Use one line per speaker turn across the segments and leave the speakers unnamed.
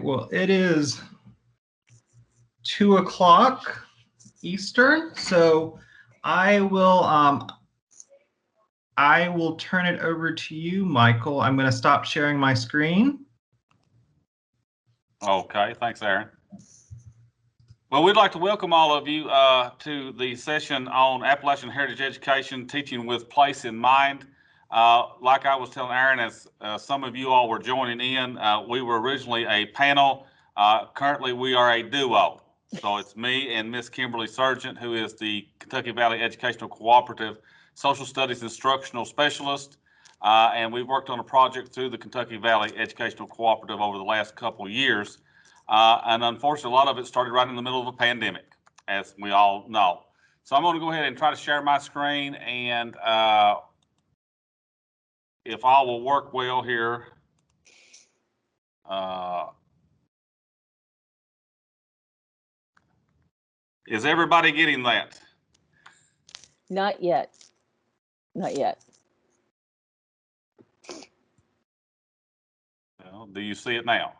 Well, it is 2 o'clock Eastern, so I will turn it over to you, Michael. I'm going to stop sharing my screen.
Okay, thanks, Aaron. Well, we'd like to welcome all of you to the session on Appalachian Heritage Education, Teaching with Place in Mind. Like I was telling Aaron, as some of you all were joining in, we were originally a panel. Currently, we are a duo. So it's me and Miss Kimberly Sargent, who is the Kentucky Valley Educational Cooperative Social Studies Instructional Specialist. And we've worked on a project through the Kentucky Valley Educational Cooperative over the last couple of years. And unfortunately, a lot of it started right in the middle of a pandemic, as we all know. So I'm going to go ahead and try to share my screen, and if all will work well here. Is everybody getting that?
Not yet. Not yet.
Well, do you see it now?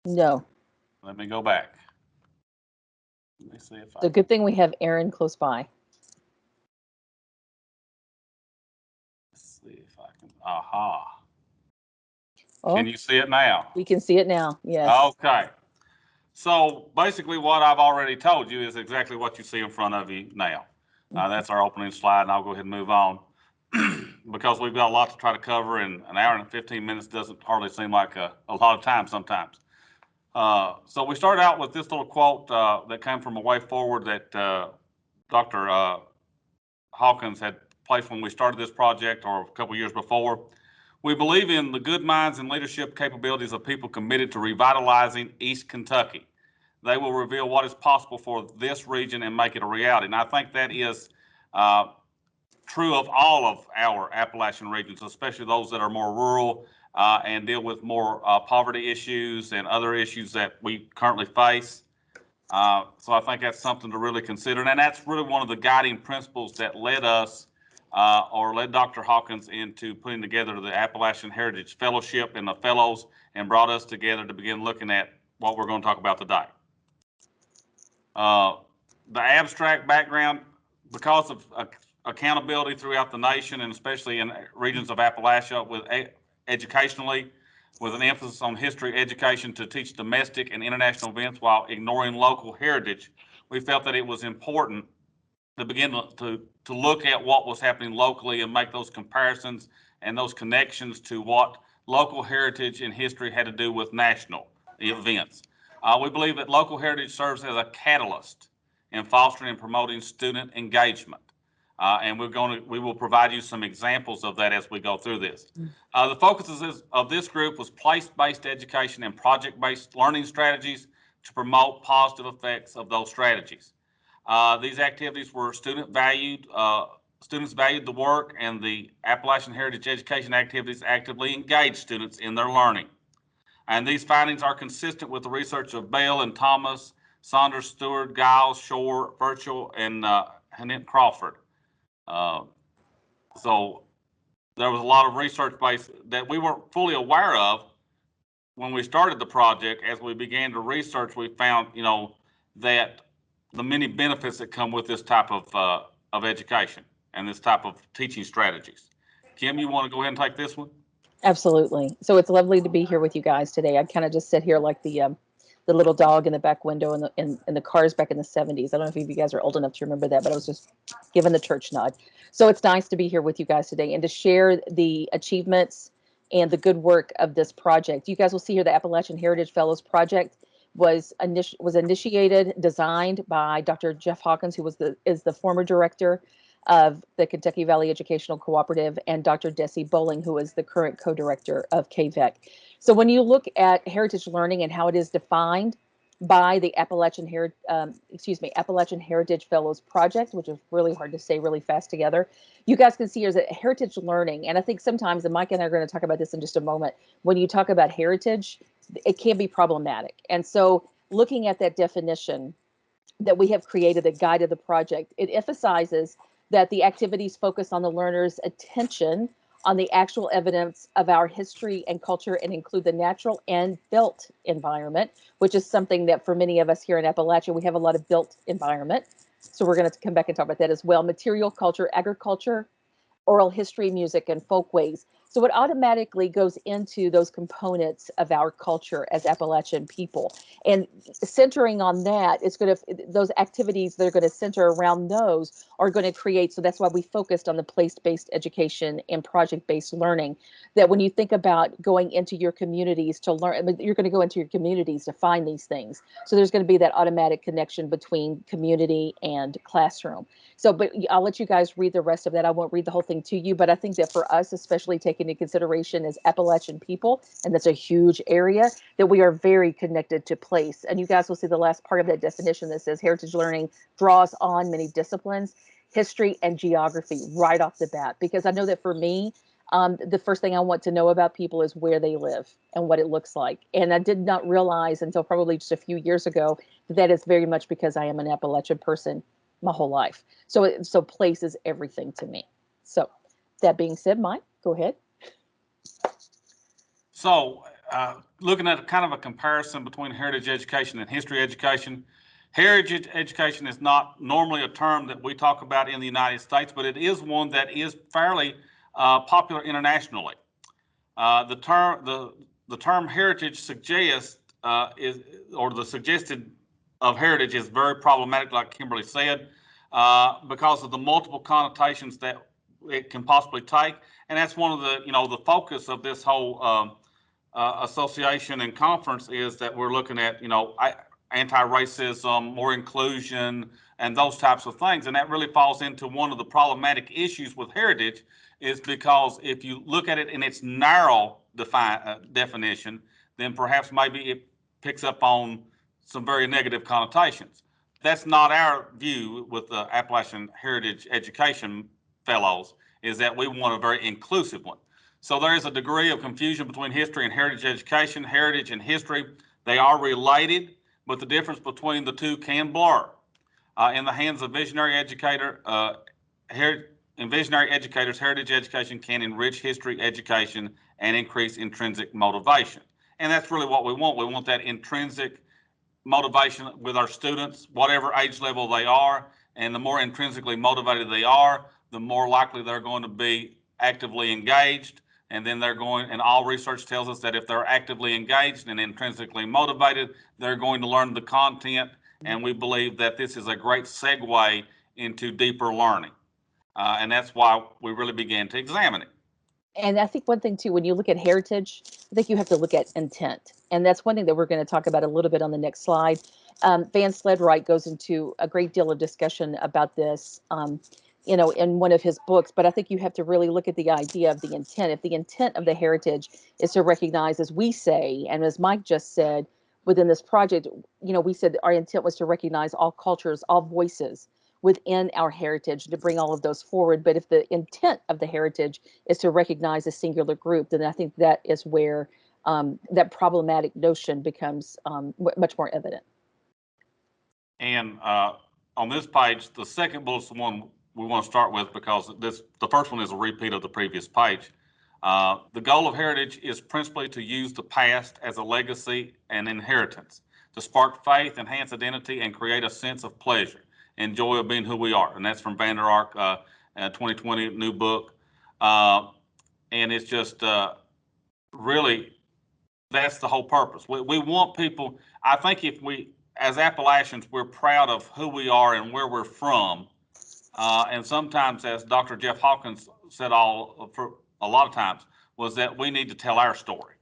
No.
Let me go back. Let me see if
The good thing we have Aaron close by.
Let's see if I can. Aha.
Oh,
can you see it now?
We can see it now. Yes.
Okay. So basically what I've already told you is exactly what you see in front of you now. That's our opening slide, and I'll go ahead and move on because we've got a lot to try to cover, and an hour and 15 minutes doesn't hardly seem like a lot of time sometimes. So we started out with this little quote that came from a way forward that Dr. Hawkins had placed when we started this project, or a couple years before. We believe in the good minds and leadership capabilities of people committed to revitalizing East Kentucky. They will reveal what is possible for this region and make it a reality. And I think that is true of all of our Appalachian regions, especially those that are more rural and deal with more poverty issues and other issues that we currently face. So I think that's something to really consider. And that's really one of the guiding principles that led us or led Dr. Hawkins into putting together the Appalachian Heritage Fellowship and the fellows, and brought us together to begin looking at what we're going to talk about today. The abstract background, because of accountability throughout the nation, and especially in regions of Appalachia, with educationally, with an emphasis on history education to teach domestic and international events while ignoring local heritage, we felt that it was important to begin to look at what was happening locally and make those comparisons and those connections to what local heritage and history had to do with national events. We believe that local heritage serves as a catalyst in fostering and promoting student engagement. And we will provide you some examples of that as we go through this. The focus of this group was place-based education and project-based learning strategies to promote positive effects of those strategies. These activities were students valued the work, and the Appalachian Heritage Education activities actively engaged students in their learning. And these findings are consistent with the research of Bell and Thomas, Saunders, Stewart, Giles, Shore, Virtual, and Hanette Crawford. So there was a lot of research base that we weren't fully aware of when we started the project. As we began to research, we found, that the many benefits that come with this type of education and this type of teaching strategies. Kim, you want to go ahead and take this one?
Absolutely. So it's lovely to be here with you guys today. I kind of just sit here like the little dog in the back window in the cars back in the 70s. I don't know if you guys are old enough to remember that, but I was just giving the church nod. So it's nice to be here with you guys today and to share the achievements and the good work of this project. You guys will see here the Appalachian Heritage Fellows Project was initiated, designed by Dr. Jeff Hawkins, who is the former director of the Kentucky Valley Educational Cooperative, and Dr. Desi Bowling, who is the current co-director of KVEC. So when you look at heritage learning and how it is defined by the Appalachian Heritage Fellows Project, which is really hard to say really fast together, you guys can see here that heritage learning, and I think sometimes, and Mike and I are going to talk about this in just a moment, when you talk about heritage, it can be problematic. And so looking at that definition that we have created that guided the project, it emphasizes that the activities focus on the learner's attention on the actual evidence of our history and culture and include the natural and built environment, which is something that for many of us here in Appalachia, we have a lot of built environment. So we're going to come back and talk about that as well. Material culture, agriculture, oral history, music, and folkways. So it automatically goes into those components of our culture as Appalachian people. And centering on that, it's going to, those activities that are going to center around those are going to create, so that's why we focused on the place-based education and project-based learning, that when you think about going into your communities to learn, you're going to go into your communities to find these things. So there's going to be that automatic connection between community and classroom. So, but I'll let you guys read the rest of that. I won't read the whole thing to you, but I think that for us, especially taking into consideration as Appalachian people, and that's a huge area, that we are very connected to place. And you guys will see the last part of that definition that says heritage learning draws on many disciplines, history and geography right off the bat. Because I know that for me, the first thing I want to know about people is where they live and what it looks like. And I did not realize until probably just a few years ago that is very much because I am an Appalachian person my whole life. So place is everything to me. So that being said, Mike, go ahead.
So looking at kind of a comparison between heritage education and history education, heritage education is not normally a term that we talk about in the United States, but it is one that is fairly popular internationally. The term heritage suggests the suggested of heritage is very problematic, like Kimberly said, because of the multiple connotations that it can possibly take, and that's one of the focus of this whole association and conference is that we're looking at anti-racism, more inclusion, and those types of things, and that really falls into one of the problematic issues with heritage, is because if you look at it in its narrow definition, then perhaps maybe it picks up on some very negative connotations. That's not our view with the Appalachian Heritage Education Fellows, is that we want a very inclusive one. So there is a degree of confusion between history and heritage education. Heritage and history, they are related, but the difference between the two can blur. In the hands of visionary educators, heritage education can enrich history education and increase intrinsic motivation. And that's really what we want. We want that intrinsic motivation with our students, whatever age level they are, and the more intrinsically motivated they are, the more likely they're going to be actively engaged. And then and all research tells us that if they're actively engaged and intrinsically motivated, they're going to learn the content. And we believe that this is a great segue into deeper learning. And that's why we really began to examine it.
And I think one thing too, when you look at heritage, I think you have to look at intent. And that's one thing that we're going to talk about a little bit on the next slide. Van Sledwright goes into a great deal of discussion about this, in one of his books. But I think you have to really look at the idea of the intent. If the intent of the heritage is to recognize, as we say, and as Mike just said, within this project, we said our intent was to recognize all cultures, all voices within our heritage, to bring all of those forward. But if the intent of the heritage is to recognize a singular group, then I think that is where that problematic notion becomes much more evident.
And on this page, the second bullet is the one we want to start with, because the first one is a repeat of the previous page. The goal of heritage is principally to use the past as a legacy and inheritance, to spark faith, enhance identity, and create a sense of pleasure and joy of being who we are. And that's from Van der Ark, 2020 new book. And it's just really, that's the whole purpose. We want people, I think if we, as Appalachians, we're proud of who we are and where we're from. And sometimes, as Dr. Jeff Hawkins said for a lot of times, was that we need to tell our story.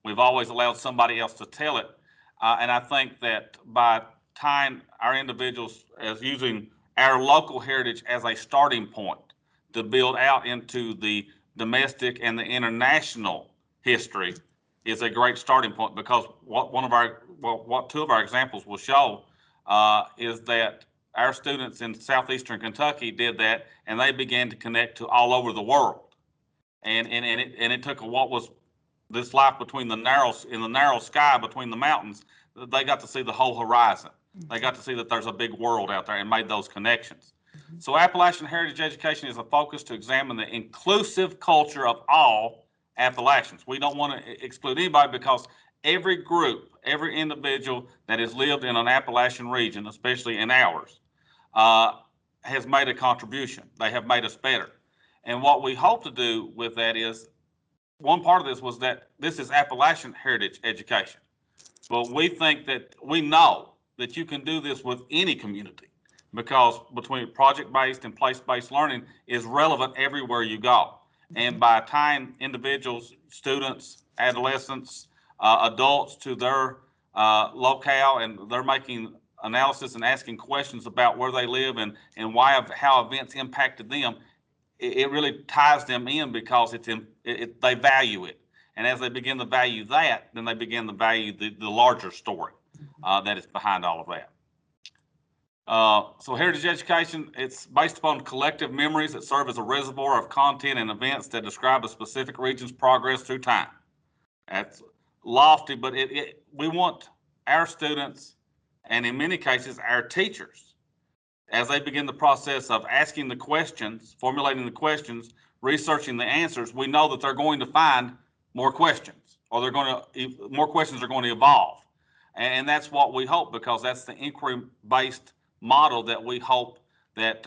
We've always allowed somebody else to tell it. And I think that by tying our individuals as using our local heritage as a starting point to build out into the domestic and the international history is a great starting point, because what two of our examples will show is that our students in southeastern Kentucky did that, and they began to connect to all over the world. And it took what was this life between the narrow sky between the mountains. They got to see the whole horizon. They got to see that there's a big world out there and made those connections. So Appalachian Heritage Education is a focus to examine the inclusive culture of all Appalachians. We don't want to exclude anybody because every group, every individual that has lived in an Appalachian region, especially in ours, has made a contribution. They have made us better. And what we hope to do with that is, one part of this was that this is Appalachian Heritage Education. But we think that we know that you can do this with any community because between project-based and place-based learning is relevant everywhere you go. And by tying individuals, students, adolescents, adults to their locale, and they're making analysis and asking questions about where they live and why, how events impacted them, it really ties them in because they value it. And as they begin to value that, then they begin to value the larger story that is behind all of that. So heritage education, it's based upon collective memories that serve as a reservoir of content and events that describe a specific region's progress through time. That's lofty, but we want our students, and in many cases, our teachers, as they begin the process of asking the questions, formulating the questions, researching the answers, we know that they're going to find more questions, or more questions are going to evolve. And that's what we hope, because that's the inquiry-based model that we hope that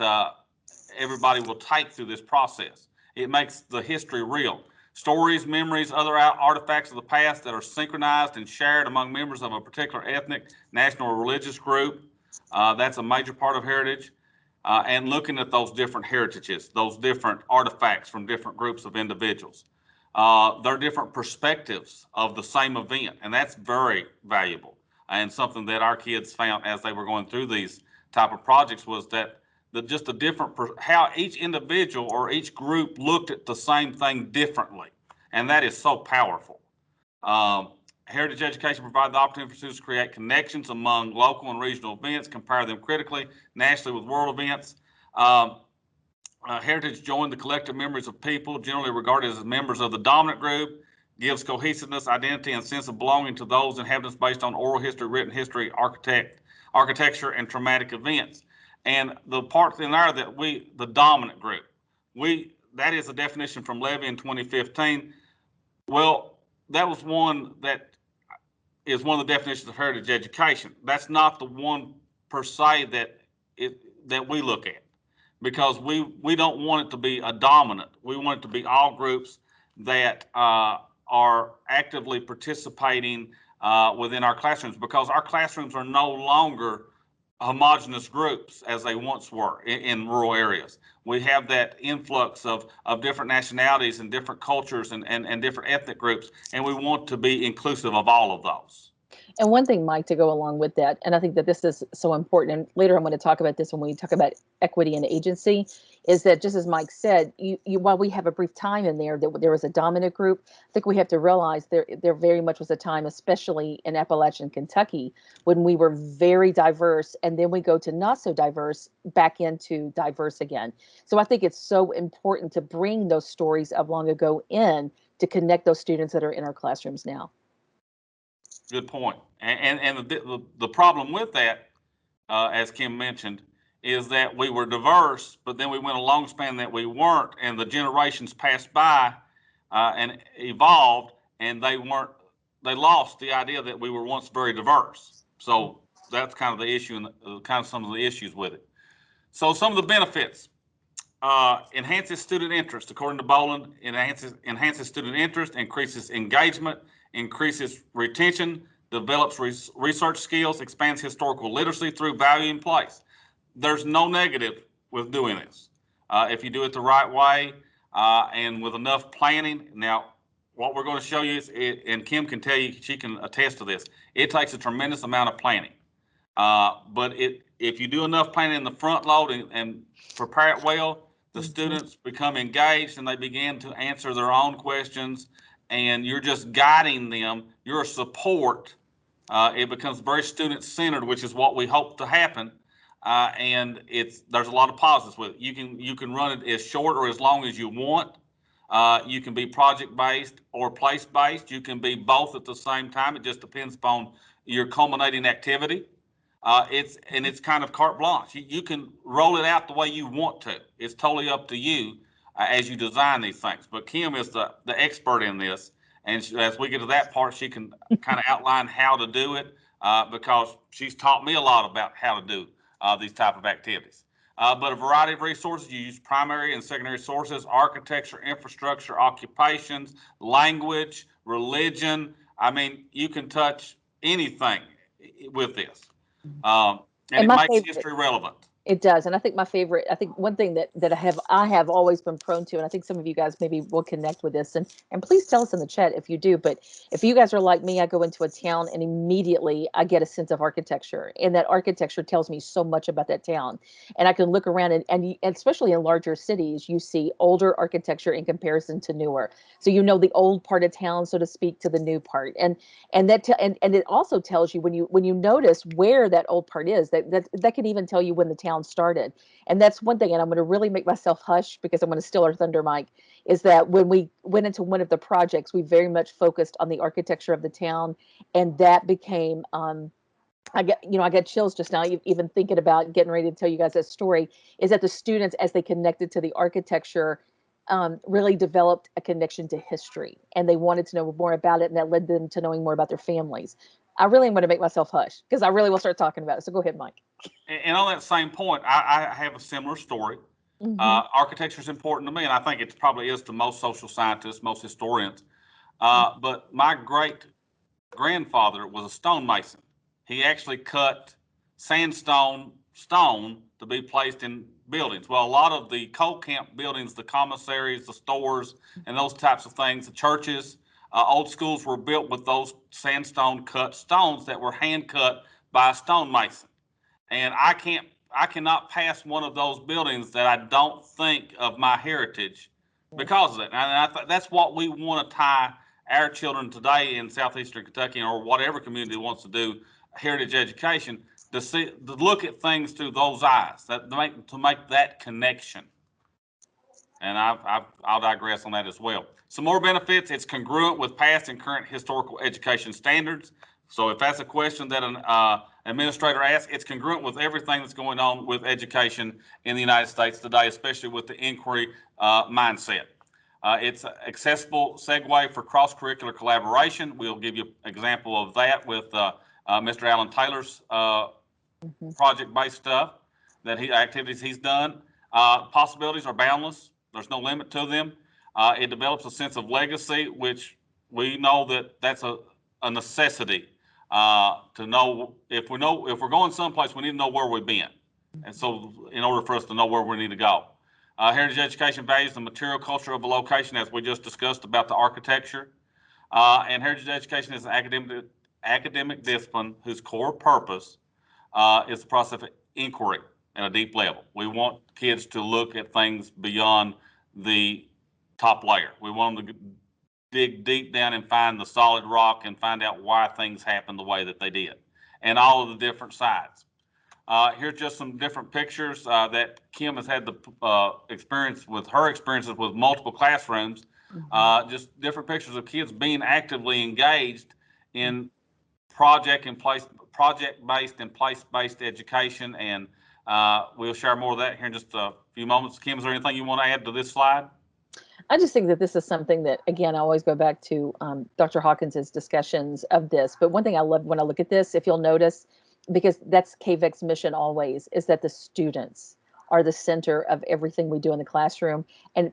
everybody will take through this process. It makes the history real. Stories, memories, other artifacts of the past that are synchronized and shared among members of a particular ethnic, national, or religious group. That's a major part of heritage. And looking at those different heritages, those different artifacts from different groups of individuals. Their different perspectives of the same event, and that's very valuable. And something that our kids found as they were going through these type of projects was that just a different, how each individual or each group looked at the same thing differently. And that is so powerful. Heritage education provides the opportunity for students to create connections among local and regional events, compare them critically, nationally with world events. Heritage joined the collective memories of people, generally regarded as members of the dominant group, gives cohesiveness, identity, and sense of belonging to those inhabitants based on oral history, written history, architecture, and traumatic events. And the part in there that the dominant group, that is a definition from Levy in 2015. Well, that was one that is one of the definitions of heritage education. That's not the one per se that we look at, because we don't want it to be a dominant. We want it to be all groups that are actively participating within our classrooms, because our classrooms are no longer homogenous groups as they once were in rural areas. We have that influx of different nationalities and different cultures and different ethnic groups, and we want to be inclusive of all of those.
And one thing, Mike, to go along with that, and I think that this is so important, and later I'm going to talk about this when we talk about equity and agency, is that just as Mike said, while we have a brief time in there that there was a dominant group, I think we have to realize there very much was a time, especially in Appalachian Kentucky, when we were very diverse, and then we go to not so diverse, back into diverse again. So I think it's so important to bring those stories of long ago in to connect those students that are in our classrooms now.
Good point. And the problem with that, as Kim mentioned, is that we were diverse, but then we went a long span that we weren't, and the generations passed by and evolved, and they lost the idea that we were once very diverse. So that's kind of the issue and kind of some of the issues with it. So some of the benefits. Enhances student interest. According to Boland, enhances student interest, increases engagement, increases retention, develops research skills, expands historical literacy through valuing place. There's no negative with doing this. If you do it the right way and with enough planning. Now, what we're going to show you is, and Kim can tell you, she can attest to this, it takes a tremendous amount of planning. But if you do enough planning in the front load and prepare it well, the students become engaged and they begin to answer their own questions, and you're just guiding them. You're a support. It becomes very student-centered, which is what we hope to happen. And there's a lot of positives with it. You can run it as short or as long as you want. You can be project-based or place-based. You can be both at the same time. It just depends upon your culminating activity. It's kind of carte blanche. You can roll it out the way you want to. It's totally up to you as you design these things. But Kim is the expert in this, and as we get to that part, she can kind of outline how to do it because she's taught me a lot about how to do these type of activities. But a variety of resources. You use primary and secondary sources, architecture, infrastructure, occupations, language, religion. I mean, you can touch anything with this. And it makes history relevant.
It does. And I think I think one thing that I have always been prone to, and I think some of you guys maybe will connect with this, and please tell us in the chat if you do, but if you guys are like me, I go into a town and immediately I get a sense of architecture, and that architecture tells me so much about that town. And I can look around and especially in larger cities, you see older architecture in comparison to newer. So you know the old part of town, so to speak, to the new part. And it also tells you when you notice where that old part is, that can even tell you when the town started. And that's one thing, and I'm going to really make myself hush because I'm going to steal our thunder, Mike, is that when we went into one of the projects, we very much focused on the architecture of the town, and that became I got chills just now, even thinking about getting ready to tell you guys that story, is that the students, as they connected to the architecture, really developed a connection to history, and they wanted to know more about it, and that led them to knowing more about their families. I really am going to make myself hush because I really will start talking about it. So go ahead, Mike.
And on that same point, I have a similar story.
Mm-hmm.
Architecture is important to me, and I think it probably is to most social scientists, most historians. But my great grandfather was a stonemason. He actually cut sandstone stone to be placed in buildings. Well, a lot of the coal camp buildings, the commissaries, the stores, and those types of things, the churches, old schools were built with those sandstone cut stones that were hand cut by a stonemason. And I cannot pass one of those buildings that I don't think of my heritage because of that. And that's what we want to tie our children today in southeastern Kentucky or whatever community wants to do heritage education to look at things through those eyes, to make that connection. And I'll digress on that as well. Some more benefits: it's congruent with past and current historical education standards. So if that's a question that an administrator asks, it's congruent with everything that's going on with education in the United States today, especially with the inquiry mindset. It's an accessible segue for cross-curricular collaboration. We'll give you an example of that with Mr. Alan Taylor's project-based stuff, activities he's done. Possibilities are boundless. There's no limit to them. It develops a sense of legacy, which we know that's a necessity to know if we're going someplace, we need to know where we've been. And so in order for us to know where we need to go. Heritage education values the material culture of a location, as we just discussed about the architecture. And heritage education is an academic discipline whose core purpose is the process of inquiry at a deep level. We want kids to look at things beyond the top layer. We want them to dig deep down and find the solid rock and find out why things happen the way that they did and all of the different sides. Here's just some different pictures that Kim has had the experiences with multiple classrooms. Just different pictures of kids being actively engaged in project-based and place-based education, and we'll share more of that here in just a few moments. Kim, is there anything you want to add to this slide?
I just think that this is something that, again, I always go back to Dr. Hawkins's discussions of this. But one thing I love when I look at this, if you'll notice, because that's KVEC's mission always, is that the students are the center of everything we do in the classroom. And,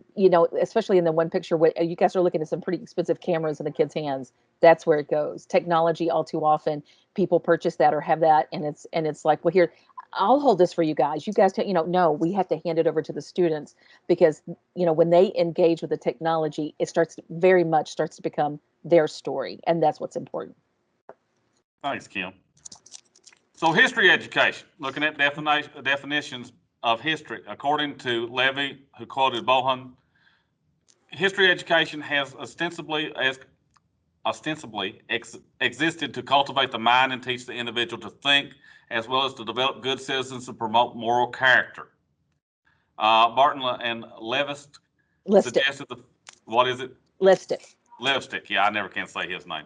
especially in the one picture where you guys are looking at some pretty expensive cameras in the kids' hands, that's where it goes. Technology, all too often, people purchase that or have that. And it's like, well, here, I'll hold this for you guys. You guys, no, we have to hand it over to the students because, when they engage with the technology, it very much starts to become their story. And that's what's important.
Thanks, Kim. So history education, looking at definitions of history. According to Levy, who quoted Bohan, history education has ostensibly existed to cultivate the mind and teach the individual to think, as well as to develop good citizens and promote moral character. Barton and Levist suggested what is it?
Lipstick.
Lipstick. Yeah, I never can say his name.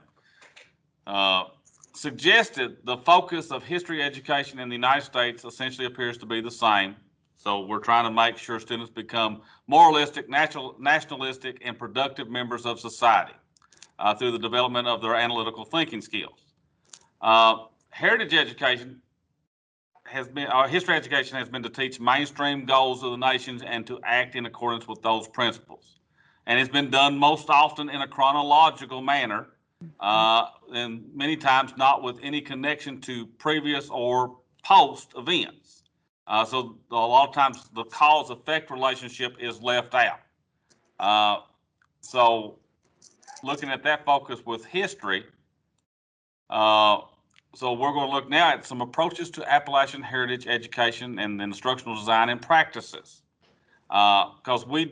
suggested the focus of history education in the United States essentially appears to be the same. So we're trying to make sure students become moralistic, nationalistic, and productive members of society through the development of their analytical thinking skills. Heritage education history education has been to teach mainstream goals of the nations and to act in accordance with those principles. And it's been done most often in a chronological manner, and many times not with any connection to previous or post events. So a lot of times the cause-effect relationship is left out. So looking at that focus with history, so we're going to look now at some approaches to Appalachian heritage education and instructional design and practices. Because we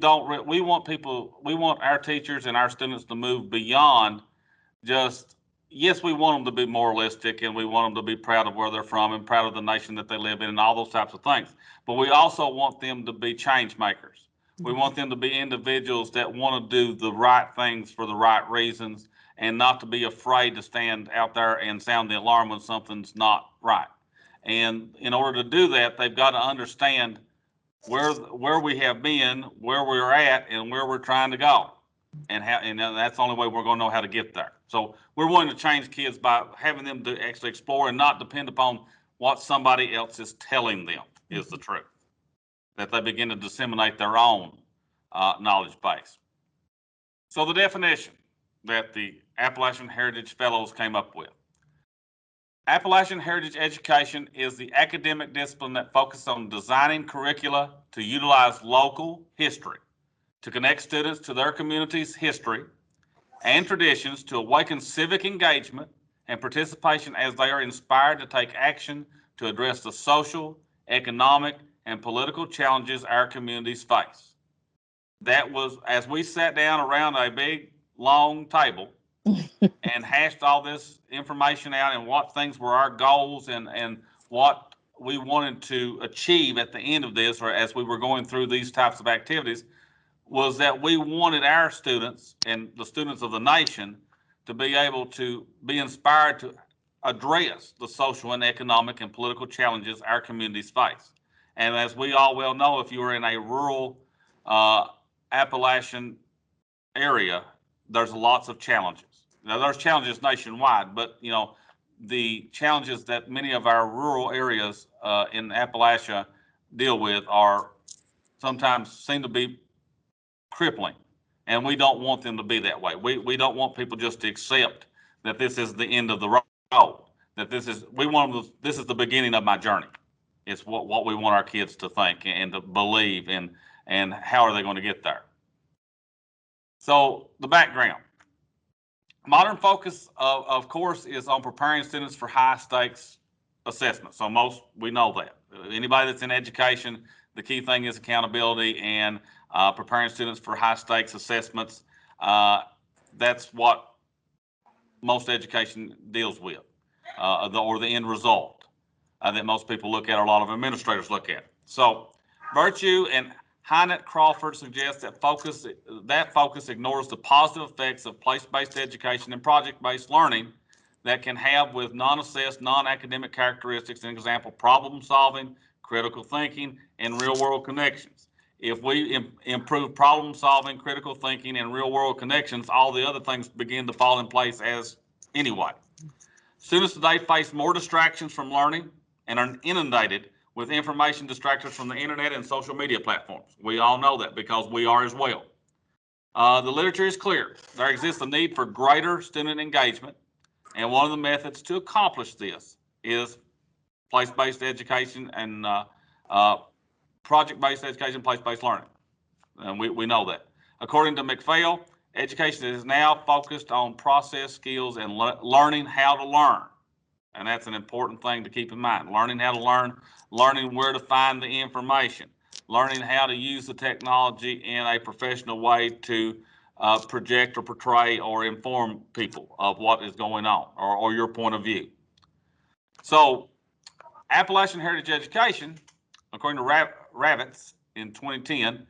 want our teachers and our students to move beyond just, yes, we want them to be moralistic and we want them to be proud of where they're from and proud of the nation that they live in and all those types of things. But we also want them to be change makers. We want them to be individuals that want to do the right things for the right reasons and not to be afraid to stand out there and sound the alarm when something's not right. And in order to do that, they've got to understand where we have been, where we're at, and where we're trying to go. And that's the only way we're going to know how to get there. So we're wanting to change kids by having them to actually explore and not depend upon what somebody else is telling them is the truth. That they begin to disseminate their own knowledge base. So the definition that the Appalachian Heritage Fellows came up with. Appalachian Heritage Education is the academic discipline that focuses on designing curricula to utilize local history, to connect students to their community's history and traditions, to awaken civic engagement and participation as they are inspired to take action to address the social, economic, and political challenges our communities face. That was, as we sat down around a big, long table and hashed all this information out and what things were our goals and what we wanted to achieve at the end of this, or as we were going through these types of activities, was that we wanted our students and the students of the nation to be able to be inspired to address the social and economic and political challenges our communities face. And as we all well know, if you are in a rural Appalachian area, there's lots of challenges. Now, there's challenges nationwide, but the challenges that many of our rural areas in Appalachia deal with are sometimes seem to be crippling, and we don't want them to be that way. We don't want people just to accept that this is the end of the road. That this is the beginning of my journey. It's what we want our kids to think and to believe, and how are they going to get there. So the background. Modern focus, of course, is on preparing students for high stakes assessment. So we know that. Anybody that's in education, the key thing is accountability and preparing students for high stakes assessments. That's what most education deals with, or the end result that most people look at, or a lot of administrators look at. So Virtue and Hynett Crawford suggests that focus ignores the positive effects of place-based education and project-based learning that can have with non-assessed, non-academic characteristics, an example, problem solving, critical thinking, and real-world connections. If we improve problem solving, critical thinking, and real-world connections, all the other things begin to fall in place as anyway. Students today face more distractions from learning and are inundated with information distractors from the internet and social media platforms. We all know that because we are as well. The literature is clear. There exists a need for greater student engagement, and one of the methods to accomplish this is place-based education and project-based education, place-based learning. And we know that. According to McPhail, education is now focused on process skills and learning how to learn. And that's an important thing to keep in mind. Learning how to learn, learning where to find the information, learning how to use the technology in a professional way to project or portray or inform people of what is going on, or your point of view. So Appalachian Heritage Education, according to Ravitz in 2010,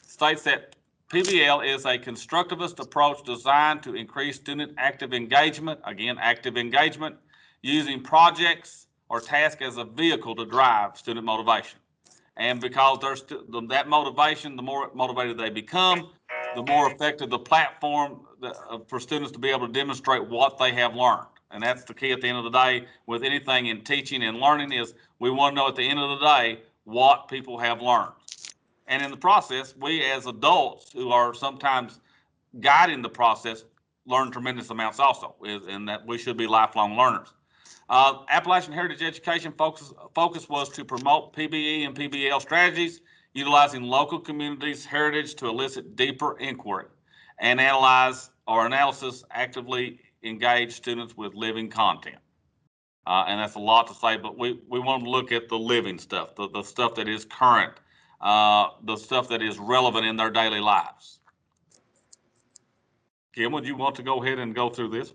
states that PBL is a constructivist approach designed to increase student active engagement, again, active engagement, using projects or tasks as a vehicle to drive student motivation. And because there's that motivation, the more motivated they become, the more effective the platform for students to be able to demonstrate what they have learned. And that's the key at the end of the day with anything in teaching and learning is we want to know at the end of the day what people have learned. And in the process, we as adults who are sometimes guiding the process learn tremendous amounts also, and that we should be lifelong learners. Appalachian Heritage Education focus was to promote PBE and PBL strategies, utilizing local communities' heritage to elicit deeper inquiry and analysis actively engage students with living content. And that's a lot to say, but we want to look at the living stuff, the stuff that is current, the stuff that is relevant in their daily lives. Kim, would you want to go ahead and go through this?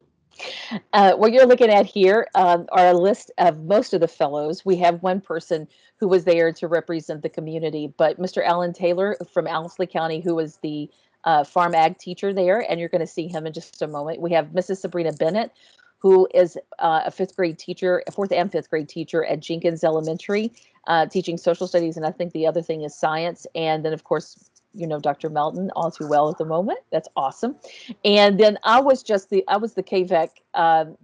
What you're looking at here are a list of most of the fellows. We have one person who was there to represent the community, but Mr. Alan Taylor from Owsley County, who was the farm ag teacher there, and you're going to see him in just a moment. We have Mrs. Sabrina Bennett, who is a fifth grade teacher, a fourth and fifth grade teacher at Jenkins Elementary, teaching social studies, and I think the other thing is science. And then, of course, you know, Dr. Melton all too well at the moment. That's awesome. And then I was the KVEC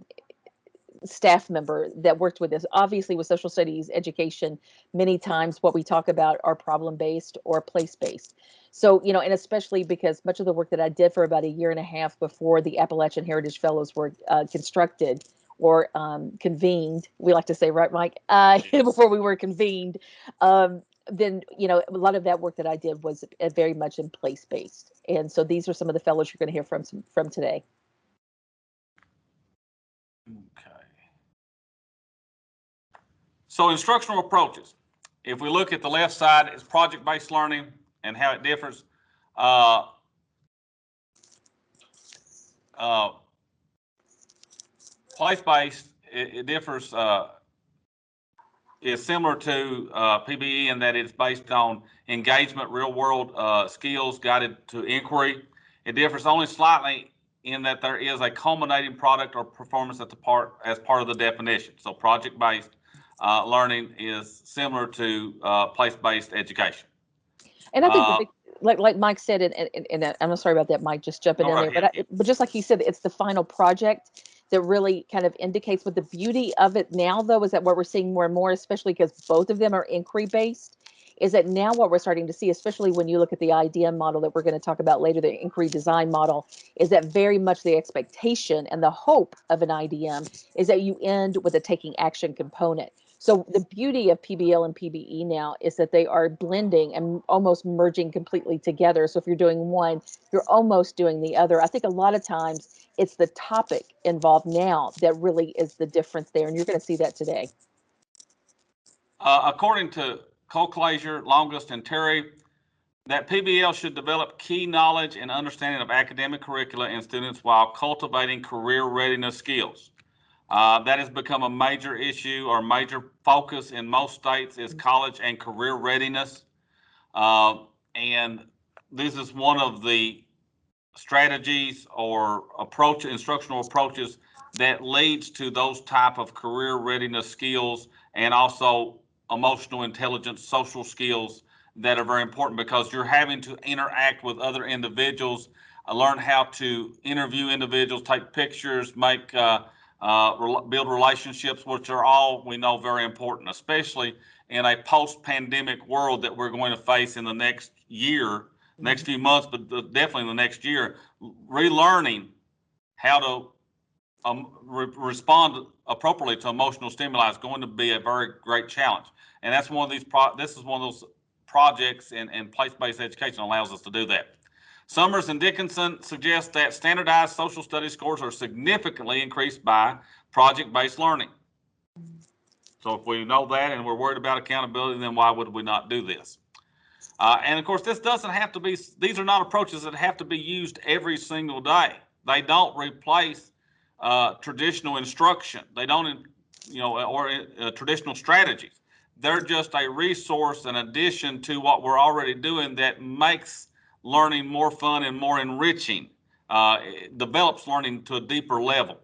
staff member that worked with this. Obviously, with social studies education, many times what we talk about are problem-based or place-based. So, you know, and especially because much of the work that I did for about a year and a half before the Appalachian Heritage Fellows were constructed or convened, we like to say, right, Mike? Before we were convened, then, you know, a lot of that work that I did was very much in place-based. And so these are some of the fellows you're going to hear from today.
Okay. So instructional approaches. If we look at the left side, it's project-based learning and how it differs. Place-based, it differs, is similar to PBE in that it's based on engagement, real-world skills guided to inquiry. It differs only slightly in that there is a culminating product or performance as part of the definition. So project-based learning is similar to place-based education.
And I think like Mike said, and I'm sorry about that, Mike, just jumping in there, but just like he said, it's the final project that really kind of indicates what the beauty of it now, though, is that what we're seeing more and more, especially because both of them are inquiry based, is that now what we're starting to see, especially when you look at the IDM model that we're going to talk about later, the inquiry design model, is that very much the expectation and the hope of an IDM is that you end with a taking action component. So the beauty of PBL and PBE now is that they are blending and almost merging completely together. So if you're doing one, you're almost doing the other. I think a lot of times it's the topic involved now that really is the difference there. And you're going to see that today.
According to Colclaser, Longest, and Terry, that PBL should develop key knowledge and understanding of academic curricula in students while cultivating career readiness skills. That has become a major issue or major focus in most states is college and career readiness. And this is one of the strategies or instructional approaches that leads to those type of career readiness skills and also emotional intelligence, social skills that are very important because you're having to interact with other individuals, learn how to interview individuals, take pictures, build relationships, which are all we know very important, especially in a post-pandemic world that we're going to face in the next year, next few months, but definitely in the next year. Relearning how to respond appropriately to emotional stimuli is going to be a very great challenge. And that's one of these. This is one of those projects, and place-based education allows us to do that. Summers and Dickinson suggest that standardized social studies scores are significantly increased by project-based learning. So if we know that and we're worried about accountability, then why would we not do this? And of course, this doesn't have to be, these are not approaches that have to be used every single day. They don't replace traditional instruction. They don't, or traditional strategies. They're just a resource in addition to what we're already doing that makes learning more fun and more enriching, develops learning to a deeper level.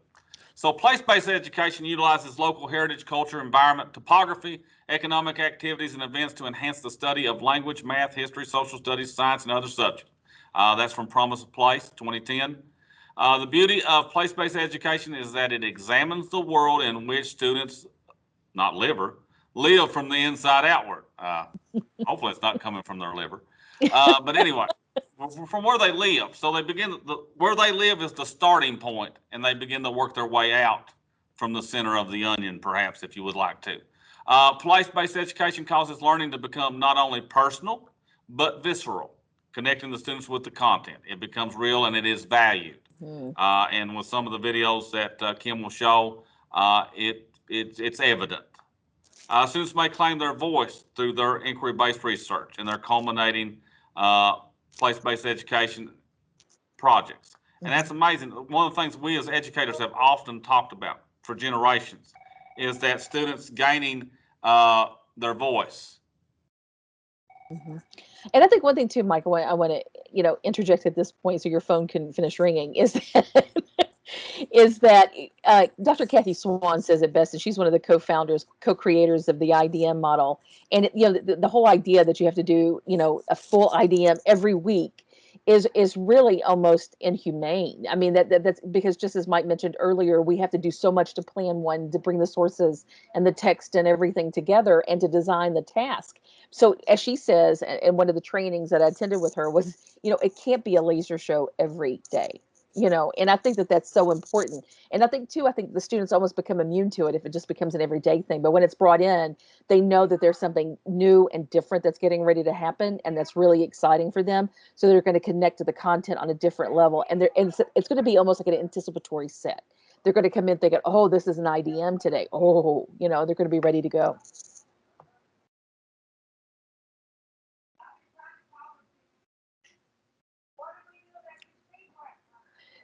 So place-based education utilizes local heritage, culture, environment, topography, economic activities, and events to enhance the study of language, math, history, social studies, science, and other subjects. That's from Promise of Place, 2010. The beauty of place-based education is that it examines the world in which students, not liver, live from the inside outward. Hopefully it's not coming from their liver. But anyway, from where they live. So they begin, where they live is the starting point, and they begin to work their way out from the center of the onion, perhaps, if you would like to. Place-based education causes learning to become not only personal, but visceral, connecting the students with the content. It becomes real and it is valued. And with some of the videos that Kim will show, it's evident. Students may claim their voice through their inquiry-based research and their culminating place-based education projects. And that's amazing. One of the things we as educators have often talked about for generations is that students gaining their voice.
And I think one thing too, Michael, I want to, interject at this point so your phone can finish ringing, is that is that Dr. Kathy Swan says it best, and she's one of the co-founders, co-creators of the IDM model. And the whole idea that you have to do, a full IDM every week is really almost inhumane. I mean, that's because, just as Mike mentioned earlier, we have to do so much to plan one, to bring the sources and the text and everything together, and to design the task. So as she says, and one of the trainings that I attended with her was, it can't be a laser show every day. And I think that that's so important. And I think the students almost become immune to it if it just becomes an everyday thing. But when it's brought in, they know that there's something new and different that's getting ready to happen, and that's really exciting for them. So they're going to connect to the content on a different level, and it's going to be almost like an anticipatory set. They're going to come in thinking, oh, this is an IDM today. Oh, they're going to be ready to go.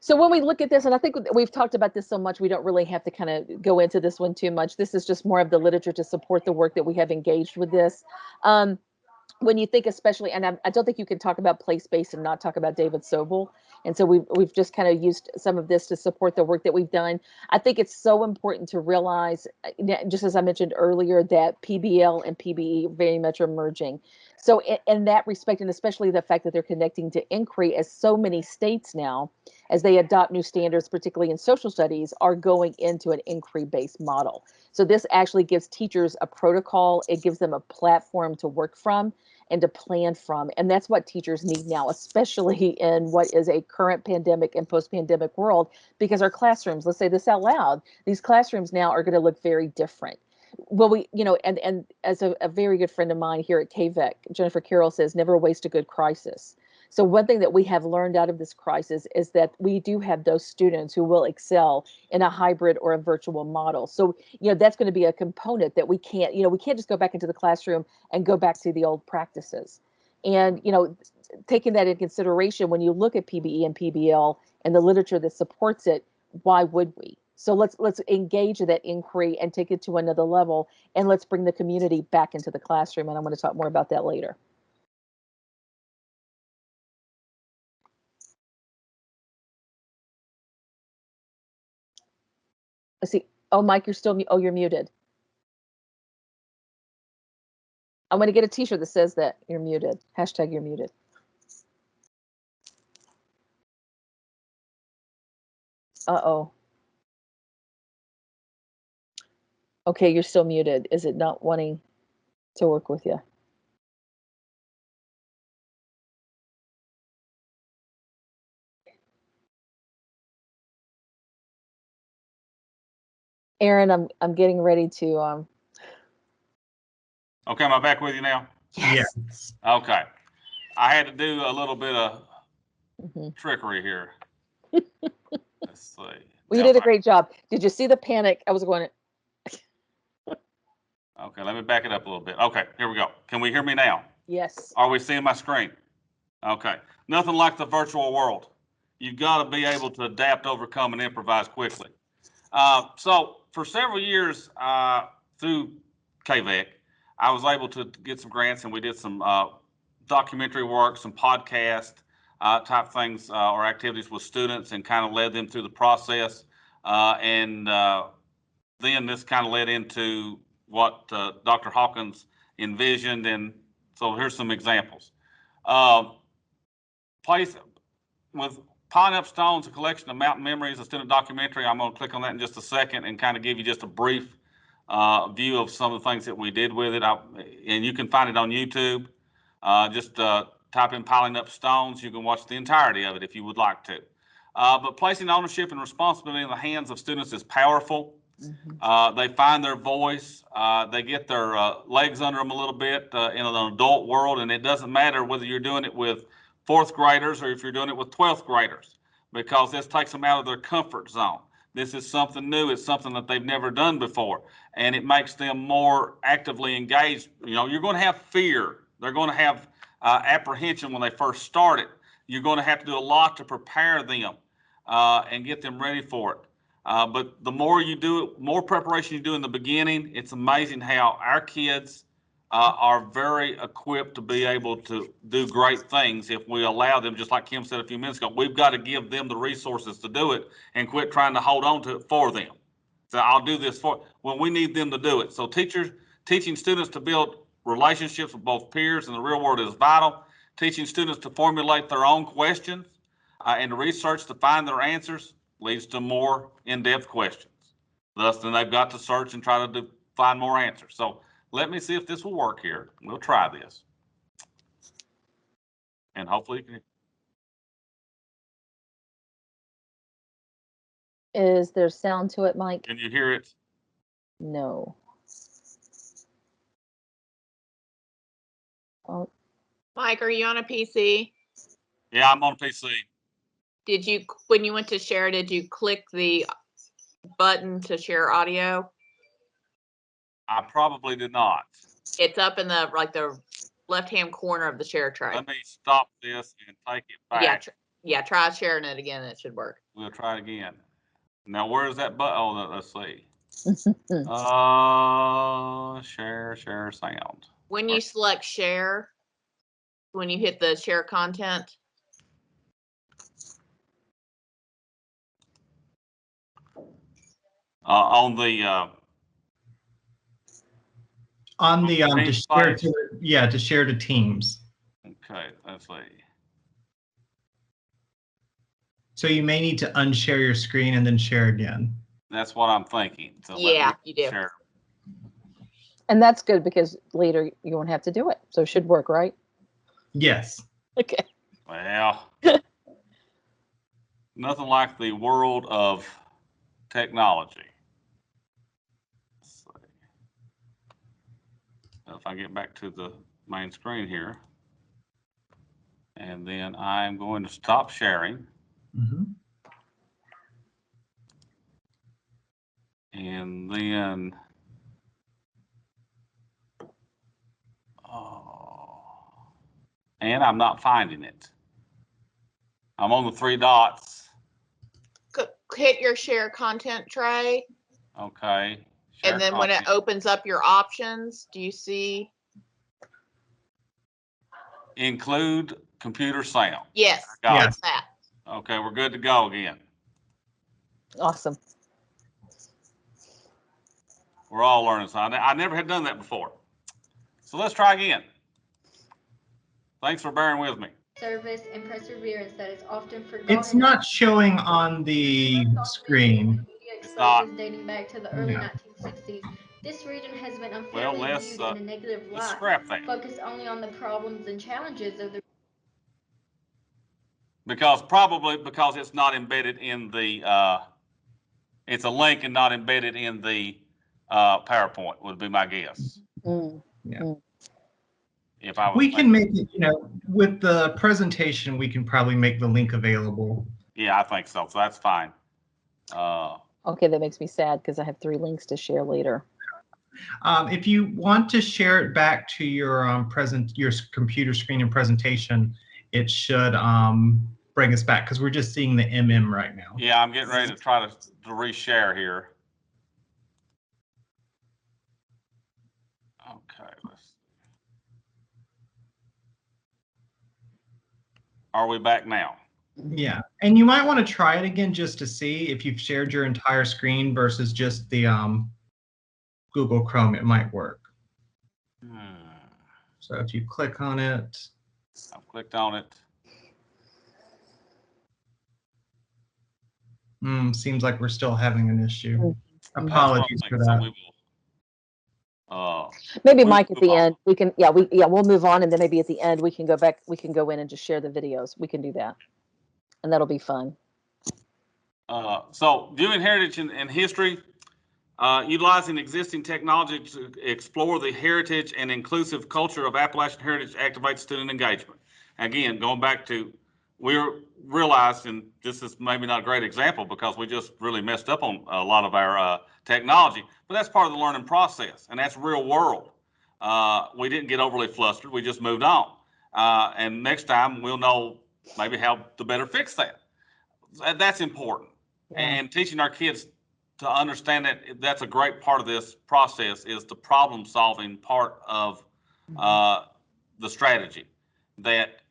So when we look at this, and I think we've talked about this so much, we don't really have to kind of go into this one too much. This is just more of the literature to support the work that we have engaged with this. When you think, especially, and I don't think you can talk about place-based and not talk about David Sobel. And so we've just kind of used some of this to support the work that we've done. I think it's so important to realize, just as I mentioned earlier, that PBL and PBE very much are merging. So in that respect, and especially the fact that they're connecting to inquiry, as so many states now, as they adopt new standards, particularly in social studies, are going into an inquiry-based model. So this actually gives teachers a protocol. It gives them a platform to work from and to plan from. And that's what teachers need now, especially in what is a current pandemic and post-pandemic world, because our classrooms, let's say this out loud, these classrooms now are going to look very different. Well, and as a very good friend of mine here at KVEC, Jennifer Carroll says, never waste a good crisis. So one thing that we have learned out of this crisis is that we do have those students who will excel in a hybrid or a virtual model. So, that's going to be a component that we can't just go back into the classroom and go back to the old practices. And, taking that in consideration, when you look at PBE and PBL and the literature that supports it, why would we? So let's engage in that inquiry and take it to another level, and let's bring the community back into the classroom. And I'm going to talk more about that later. Let's see. Oh, Mike, you're muted. I'm going to get a t-shirt that says that you're muted. Hashtag you're muted. Uh-oh. Okay, you're still muted. Is it not wanting to work with you? Aaron, I'm getting ready to
Okay, am I back with you now?
Yes.
Okay. I had to do a little bit of trickery here. Let's see.
Well, you did a great job. Did you see the panic? I was going
Okay, let me back it up a little bit. Okay, here we go. Can we hear me now?
Yes.
Are we seeing my screen? Okay. Nothing like the virtual world. You've got to be able to adapt, overcome, and improvise quickly. So for several years through KVEC, I was able to get some grants, and we did some documentary work, some podcast type things or activities with students, and kind of led them through the process Then this kind of led into what Dr. Hawkins envisioned. And so here's some examples. Place with Piling Up Stones, a collection of mountain memories, a student documentary. I'm going to click on that in just a second and kind of give you just a brief view of some of the things that we did with it. And you can find it on YouTube. Just type in Piling Up Stones. You can watch the entirety of it if you would like to. But placing ownership and responsibility in the hands of students is powerful. They find their voice. They get their legs under them a little bit in an adult world, and it doesn't matter whether you're doing it with fourth graders or if you're doing it with 12th graders, because this takes them out of their comfort zone. This is something new. It's something that they've never done before, and it makes them more actively engaged. You know, you're going to have fear. They're going to have apprehension when they first start it. You're going to have to do a lot to prepare them and get them ready for it. But the more you do it, more preparation you do in the beginning, it's amazing how our kids are very equipped to be able to do great things if we allow them, just like Kim said a few minutes ago. We've got to give them the resources to do it and quit trying to hold on to it for them. So I'll do this for, well, we need them to do it. So teaching students to build relationships with both peers and the real world is vital. Teaching students to formulate their own questions and to research to find their answers leads to more in-depth questions. Thus, then they've got to search and try to find more answers. So let me see if this will work here. We'll try this. And hopefully you can.
Is there sound to it, Mike?
Can you hear it?
No. Oh,
Mike, are you on a PC?
Yeah, I'm on PC.
Did you, when you went to share, did you click the button to share audio?
I probably did not.
It's up in the, like the left-hand corner of the share tray.
Let me stop this and take it back.
Yeah, try sharing it again. It should work.
We'll try it again. Now, where's that button? Oh, let's see. Share sound.
When you select share, when you hit the share content,
on the
to share to share to teams.
Okay, let's see.
So you may need to unshare your screen and then share again.
That's what I'm thinking. So
yeah, you do.
Share.
and that's good because later you won't have to do it. So it should work, right?
Yes.
Okay.
Well, nothing like the world of technology. Let's see. If I get back to the main screen here, and then I'm going to stop sharing.
Mm-hmm.
And then, and I'm not finding it. I'm on the three dots.
Hit your share content tray.
Okay. Share
And then
content.
when it opens up your options, do you see?
Include computer sound.
Yes,
Got
it's that.
Okay, we're good to go again.
Awesome.
We're all learning. So I never had done that before. So let's try again. Thanks for bearing with me.
Service and perseverance that is often forgotten.
It's not showing on the screen.
It's not.
Dating back to the early 1960s. This region has been unfairly viewed in a negative
let's
light.
scrap that.
Focused only on the problems and challenges of the.
Probably because it's not embedded in the. It's a link and not embedded in the PowerPoint would be my guess.
Yeah.
If I was
we can make it, with the presentation, we can probably make the link available.
Yeah, I think so. So that's fine.
Okay, that makes me sad because I have 3 links to share later.
If you want to share it back to your your computer screen and presentation, it should bring us back because we're just seeing the MM right now.
Yeah, I'm getting ready to try to reshare here. Okay, are we back now?
Yeah, and you might want to try it again just to see if you've shared your entire screen versus just the Google Chrome. It might work. So if you click on it,
I've clicked on it.
Seems like we're still having an issue. Apologies for that.
So we will,
maybe Mike at the end, we can, we'll move on, and then maybe at the end we can go back, we can go in and just share the videos. We can do that, and that'll be fun.
So viewing heritage and history, utilizing existing technology to explore the heritage and inclusive culture of Appalachian heritage activates student engagement. Again, going back to, we realized, and this is maybe not a great example because we just really messed up on a lot of our technology, but that's part of the learning process, and that's real world. We didn't get overly flustered, we just moved on. And next time we'll know maybe how to better fix that. That's important. Yeah. And teaching our kids to understand that that's a great part of this process is the problem solving part of the strategy, that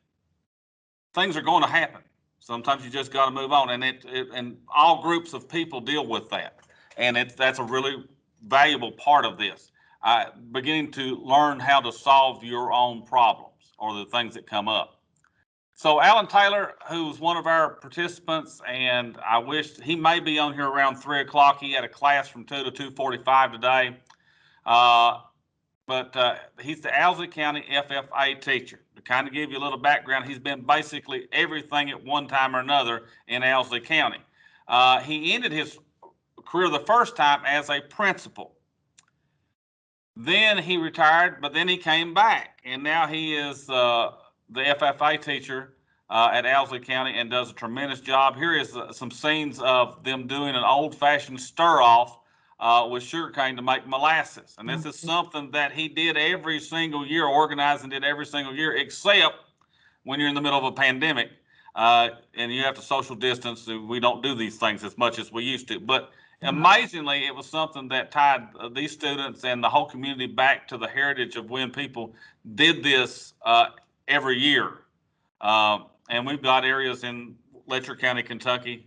things are going to happen. Sometimes you just got to move on, and and all groups of people deal with that, and that's a really valuable part of this. Beginning to learn how to solve your own problems or the things that come up. So Alan Taylor, who's one of our participants, and I wish he may be on here around 3 o'clock. He had a class from 2 to 2:45 today. But he's the ASA County FFA teacher. To kind of give you a little background, he's been basically everything at one time or another in ASA County. He ended his career the first time as a principal. Then he retired, but then he came back, and now he is the FFA teacher at ASA County and does a tremendous job. Here is some scenes of them doing an old-fashioned stir-off with sugarcane to make molasses. And this is something that he did every single year, organized and did every single year, except when you're in the middle of a pandemic and you have to social distance. We don't do these things as much as we used to. But amazingly, it was something that tied these students and the whole community back to the heritage of when people did this every year. And we've got areas in Letcher County, Kentucky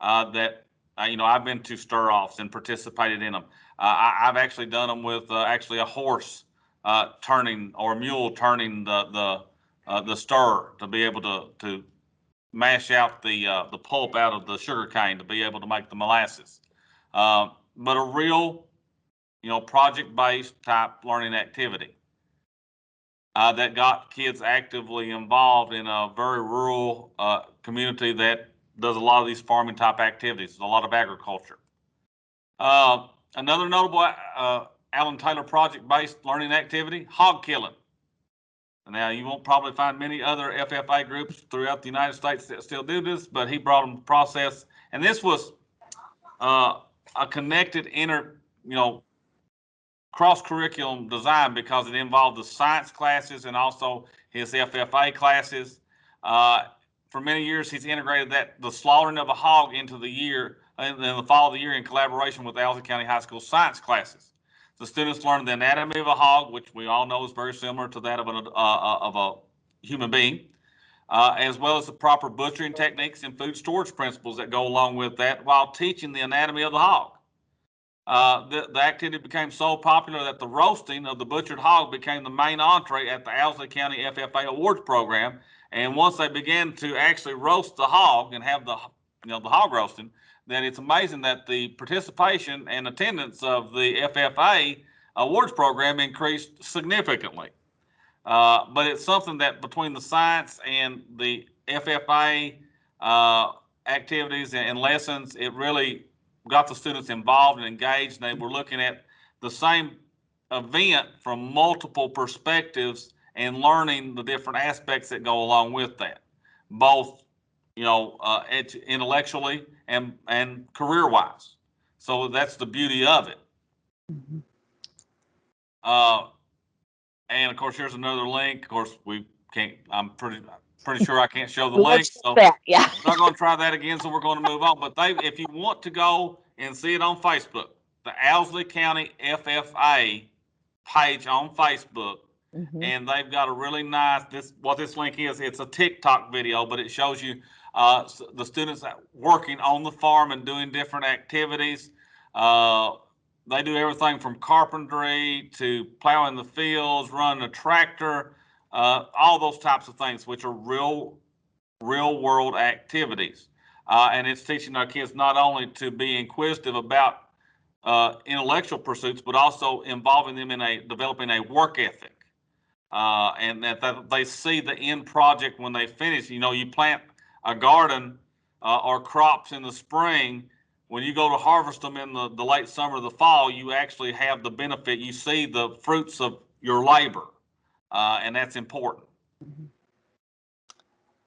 that I've been to stir-offs and participated in them. I've actually done them with actually a horse turning or a mule turning the stir to be able to mash out the pulp out of the sugar cane to be able to make the molasses. But a real, project-based type learning activity that got kids actively involved in a very rural community that does a lot of these farming type activities, a lot of agriculture. Another notable Alan Taylor project-based learning activity, hog killing. Now, you won't probably find many other FFA groups throughout the United States that still do this, but he brought them to the process. And this was a connected cross-curriculum design because it involved the science classes and also his FFA classes. For many years, he's integrated the slaughtering of a hog into the year, and then the fall of the year in collaboration with the ASA County High School science classes. The students learned the anatomy of a hog, which we all know is very similar to that of a human being, as well as the proper butchering techniques and food storage principles that go along with that while teaching the anatomy of the hog. The activity became so popular that the roasting of the butchered hog became the main entree at the ASA County FFA Awards program. And once they began to actually roast the hog and have the hog roasting, then it's amazing that the participation and attendance of the FFA Awards program increased significantly. But it's something that between the science and the FFA activities and lessons, it really got the students involved and engaged. They were looking at the same event from multiple perspectives and learning the different aspects that go along with that, both intellectually and career-wise. So that's the beauty of it. And of course, here's another link. Of course, we can't. I'm pretty sure I can't show the link. So we're not going to try that again. So we're going to move on. But if you want to go and see it on Facebook, the Owsley County FFA page on Facebook. And they've got a really nice, what this link is, it's a TikTok video, but it shows you The students working on the farm and doing different activities. They do everything from carpentry to plowing the fields, running a tractor, all those types of things, which are real world activities. And it's teaching our kids not only to be inquisitive about intellectual pursuits, but also involving them in developing a work ethic. And that they see the end project when they finish. You know, you plant a garden or crops in the spring. When you go to harvest them in the late summer or the fall, you actually have the benefit. You see the fruits of your labor, and that's important.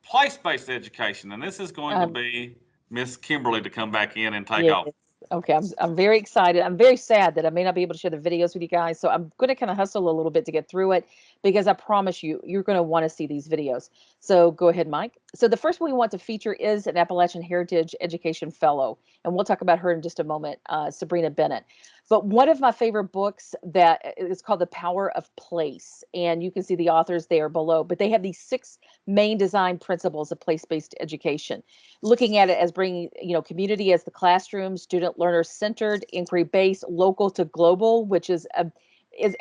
Place-based education, and this is going to be Miss Kimberly to come back in and take off.
Okay, I'm very excited. I'm very sad that I may not be able to share the videos with you guys, so I'm going to kind of hustle a little bit to get through it because I promise you, you're going to want to see these videos. So go ahead, Mike. So the first one we want to feature is an Appalachian Heritage Education Fellow, and we'll talk about her in just a moment, Sabrina Bennett. But one of my favorite books that is called The Power of Place, and you can see the authors there below, but they have these 6 main design principles of place-based education, looking at it as bringing, community as the classroom, student learner centered, inquiry based, local to global, which is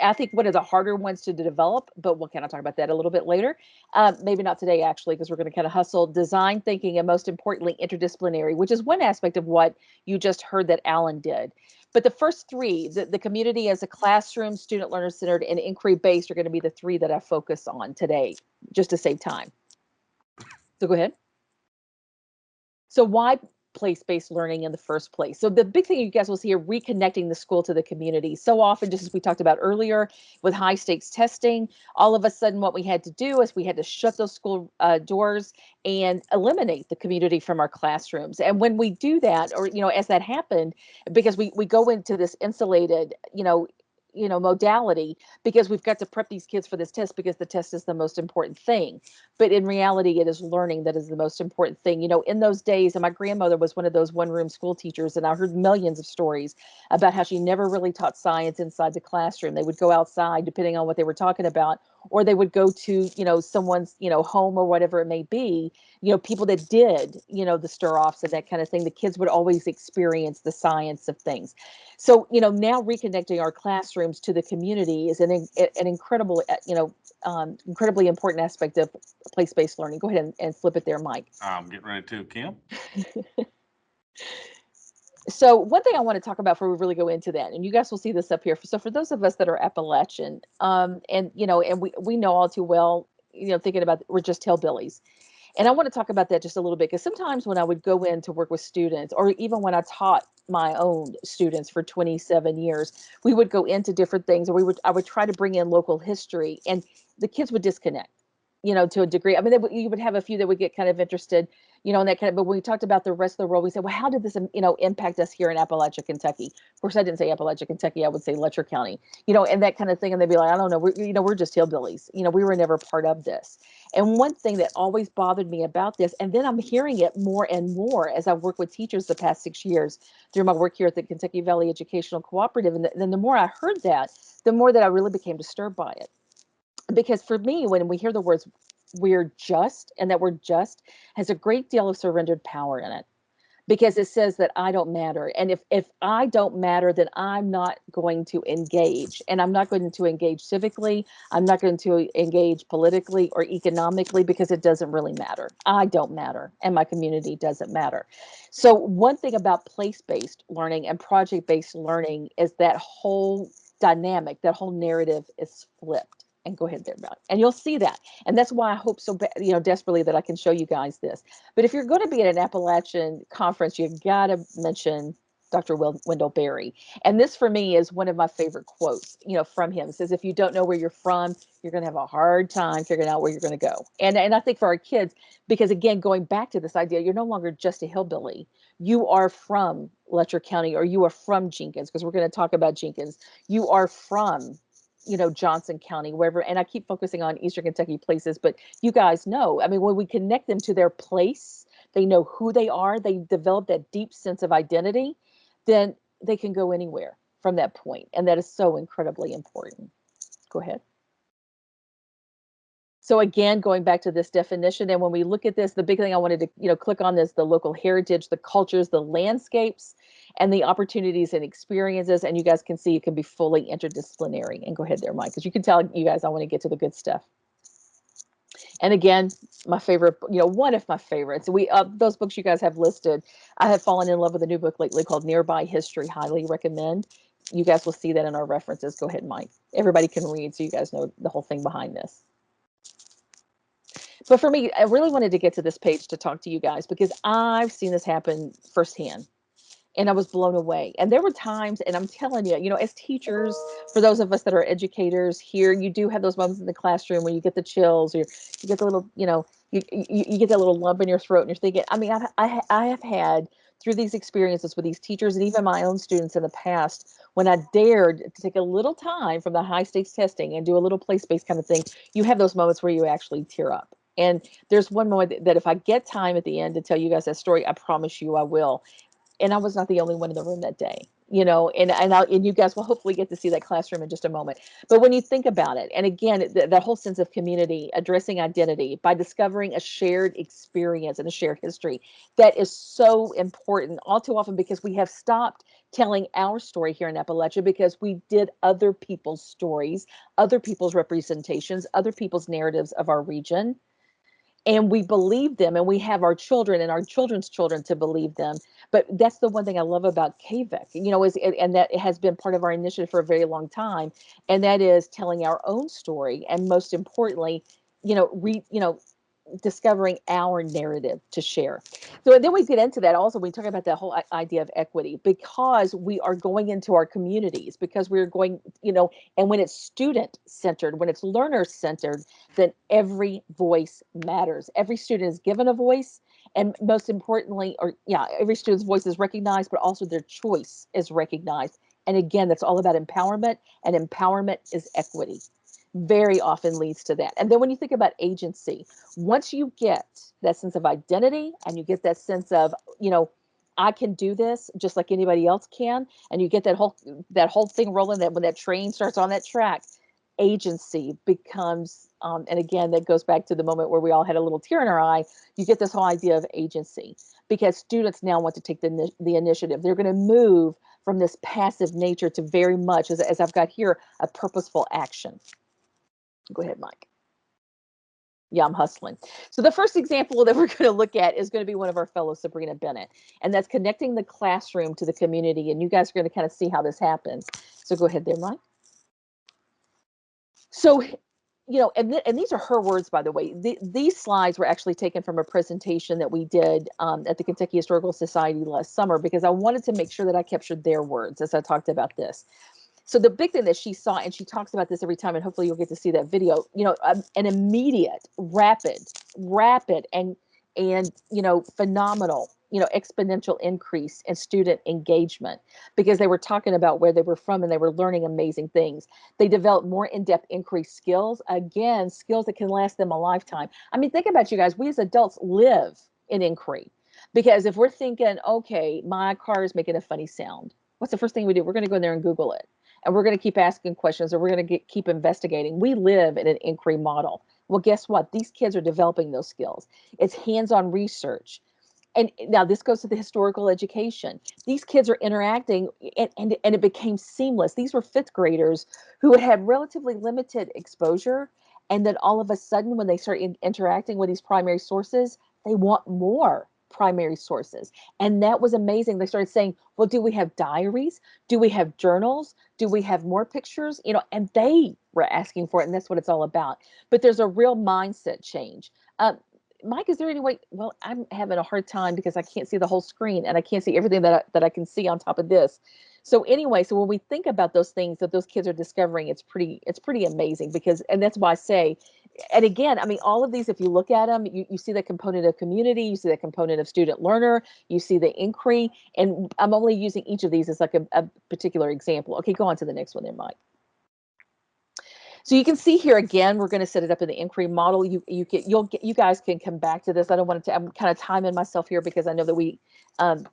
I think one of the harder ones to develop, but we'll kind of talk about that a little bit later. Maybe not today, actually, because we're going to kind of hustle design thinking, and most importantly, interdisciplinary, which is one aspect of what you just heard that Alan did. But the first 3, the community as a classroom, student learner centered, and inquiry based are going to be the 3 that I focus on today, just to save time. So go ahead. So why place-based learning in the first place? So the big thing you guys will see here, reconnecting the school to the community. So often, just as we talked about earlier, with high stakes testing, all of a sudden what we had to do is we had to shut those school doors and eliminate the community from our classrooms. And when we do that, or, as that happened, because we go into this insulated, modality, because we've got to prep these kids for this test because the test is the most important thing. But in reality, it is learning that is the most important thing. In those days, and my grandmother was one of those one-room school teachers, and I heard millions of stories about how she never really taught science inside the classroom. They would go outside, depending on what they were talking about, or they would go to, someone's, home or whatever it may be, people that did, the stir-offs and that kind of thing. The kids would always experience the science of things. So, now reconnecting our classrooms to the community is an incredible, incredibly important aspect of place-based learning. Go ahead and flip it there, Mike.
I'm getting ready to, Kim.
So one thing I want to talk about before we really go into that, and you guys will see this up here. So for those of us that are Appalachian, and we know all too well, thinking about we're just hillbillies. And I want to talk about that just a little bit, because sometimes when I would go in to work with students, or even when I taught my own students for 27 years, we would go into different things, or I would try to bring in local history, and the kids would disconnect, to a degree. I mean, you would have a few that would get kind of interested, in that kind of, but when we talked about the rest of the world, we said, well, how did this, impact us here in Appalachia, Kentucky? Of course, I didn't say Appalachia, Kentucky, I would say Letcher County, and that kind of thing. And they'd be like, I don't know, we're just hillbillies. We were never part of this. And one thing that always bothered me about this, and then I'm hearing it more and more as I work with teachers the past 6 years through my work here at the Kentucky Valley Educational Cooperative. And then the more I heard that, the more that I really became disturbed by it. Because for me, when we hear the words we're just, and that word just has a great deal of surrendered power in it, because it says that I don't matter. And if I don't matter, then I'm not going to engage. And I'm not going to engage civically. I'm not going to engage politically or economically, because it doesn't really matter. I don't matter, and my community doesn't matter. So one thing about place-based learning and project-based learning is that whole dynamic, that whole narrative is flipped. And go ahead there, Matt. And you'll see that. And that's why I hope so, desperately, that I can show you guys this. But if you're going to be at an Appalachian conference, you got to mention Dr. Wendell Berry. And this, for me, is one of my favorite quotes, from him. It says, if you don't know where you're from, you're going to have a hard time figuring out where you're going to go. And I think for our kids, because again, going back to this idea, you're no longer just a hillbilly. You are from Letcher County, or you are from Jenkins, because we're going to talk about Jenkins. You are from Johnson County, wherever. And I keep focusing on Eastern Kentucky places, but you guys know, I mean, when we connect them to their place, they know who they are, they develop that deep sense of identity, then they can go anywhere from that point. And that is so incredibly important. Go ahead. So again, going back to this definition, and when we look at this, the big thing I wanted to, click on is the local heritage, the cultures, the landscapes, and the opportunities and experiences. And you guys can see it can be fully interdisciplinary. And go ahead there, Mike, because you can tell you guys I want to get to the good stuff. And again, my favorite, one of my favorites. Those books you guys have listed, I have fallen in love with a new book lately called Nearby History. Highly recommend. You guys will see that in our references. Go ahead, Mike. Everybody can read, so you guys know the whole thing behind this. But for me, I really wanted to get to this page to talk to you guys because I've seen this happen firsthand. And I was blown away. And there were times, and I'm telling you, as teachers, for those of us that are educators here, you do have those moments in the classroom when you get the chills, or you get the little, you get that little lump in your throat, and you're thinking. I mean, I have had through these experiences with these teachers and even my own students in the past, when I dared to take a little time from the high stakes testing and do a little place-based kind of thing, you have those moments where you actually tear up. And there's one moment that if I get time at the end to tell you guys that story, I promise you I will. And I was not the only one in the room that day, and you guys will hopefully get to see that classroom in just a moment. But when you think about it, and again, that whole sense of community, addressing identity by discovering a shared experience and a shared history, that is so important all too often because we have stopped telling our story here in Appalachia because we did other people's stories, other people's representations, other people's narratives of our region. And we believe them, and we have our children and our children's children to believe them. But that's the one thing I love about KVIC, and that it has been part of our initiative for a very long time, and that is telling our own story, and most importantly, discovering our narrative to share. So then we get into that also, we talk about that whole idea of equity, because we are going into our communities, because we're going, and when it's student centered, when it's learner centered, then every voice matters. Every student is given a voice, and most importantly, every student's voice is recognized, but also their choice is recognized. And again, that's all about empowerment, and empowerment is equity. Very often leads to that. And then when you think about agency, once you get that sense of identity and you get that sense of, I can do this just like anybody else can, and you get that whole thing rolling, that when that train starts on that track, agency becomes, and again, that goes back to the moment where we all had a little tear in our eye. You get this whole idea of agency because students now want to take the initiative. They're going to move from this passive nature to very much, as I've got here, a purposeful action. Go ahead, Mike. Yeah, I'm hustling. So the first example that we're going to look at is going to be one of our fellows, Sabrina Bennett, and that's connecting the classroom to the community. And you guys are going to kind of see how this happens. So go ahead there, Mike. So, and these are her words, by the way. These slides were actually taken from a presentation that we did at the Kentucky Historical Society last summer, because I wanted to make sure that I captured their words as I talked about this. So the big thing that she saw, and she talks about this every time, and hopefully you'll get to see that video, an immediate, rapid, and phenomenal, exponential increase in student engagement, because they were talking about where they were from and they were learning amazing things. They developed more in-depth increased skills, again, skills that can last them a lifetime. I mean, think about you guys, we as adults live in inquiry, because if we're thinking, okay, my car is making a funny sound, what's the first thing we do? We're going to go in there and Google it. And we're going to keep asking questions, or we're going to keep investigating. We live in an inquiry model. Well, guess what? These kids are developing those skills. It's hands-on research. And now this goes to the historical education. These kids are interacting, and it became seamless. These were fifth graders who had relatively limited exposure. And then all of a sudden, when they start interacting with these primary sources, they want more primary sources. And that was amazing. They started saying, well, do we have diaries? Do we have journals? Do we have more pictures? And they were asking for it, and that's what it's all about. But there's a real mindset change. Mike, is there any way? Well, I'm having a hard time because I can't see the whole screen, and I can't see everything that I can see on top of this. So anyway, so when we think about those things that those kids are discovering, it's pretty amazing, because, and that's why I say, and again, I mean, all of these, if you look at them, you see the component of community, you see the component of student learner, you see the inquiry, and I'm only using each of these as like a particular example. Okay, go on to the next one there, Mike. So you can see here again, we're going to set it up in the inquiry model. You guys can come back to this. I don't want to. I'm kind of timing myself here because I know that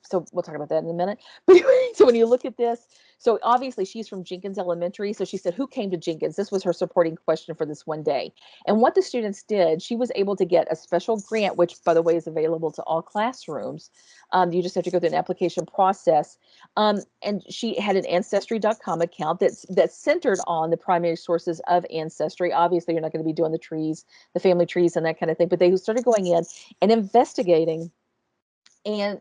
so we'll talk about that in a minute. But anyway, so when you look at this, so obviously she's from Jenkins Elementary. So she said, who came to Jenkins? This was her supporting question for this one day. And what the students did, she was able to get a special grant, which by the way is available to all classrooms. You just have to go through an application process. And she had an Ancestry.com account that's centered on the primary sources of ancestry. Obviously, you're not going to be doing the trees, the family trees and that kind of thing, but they started going in and investigating and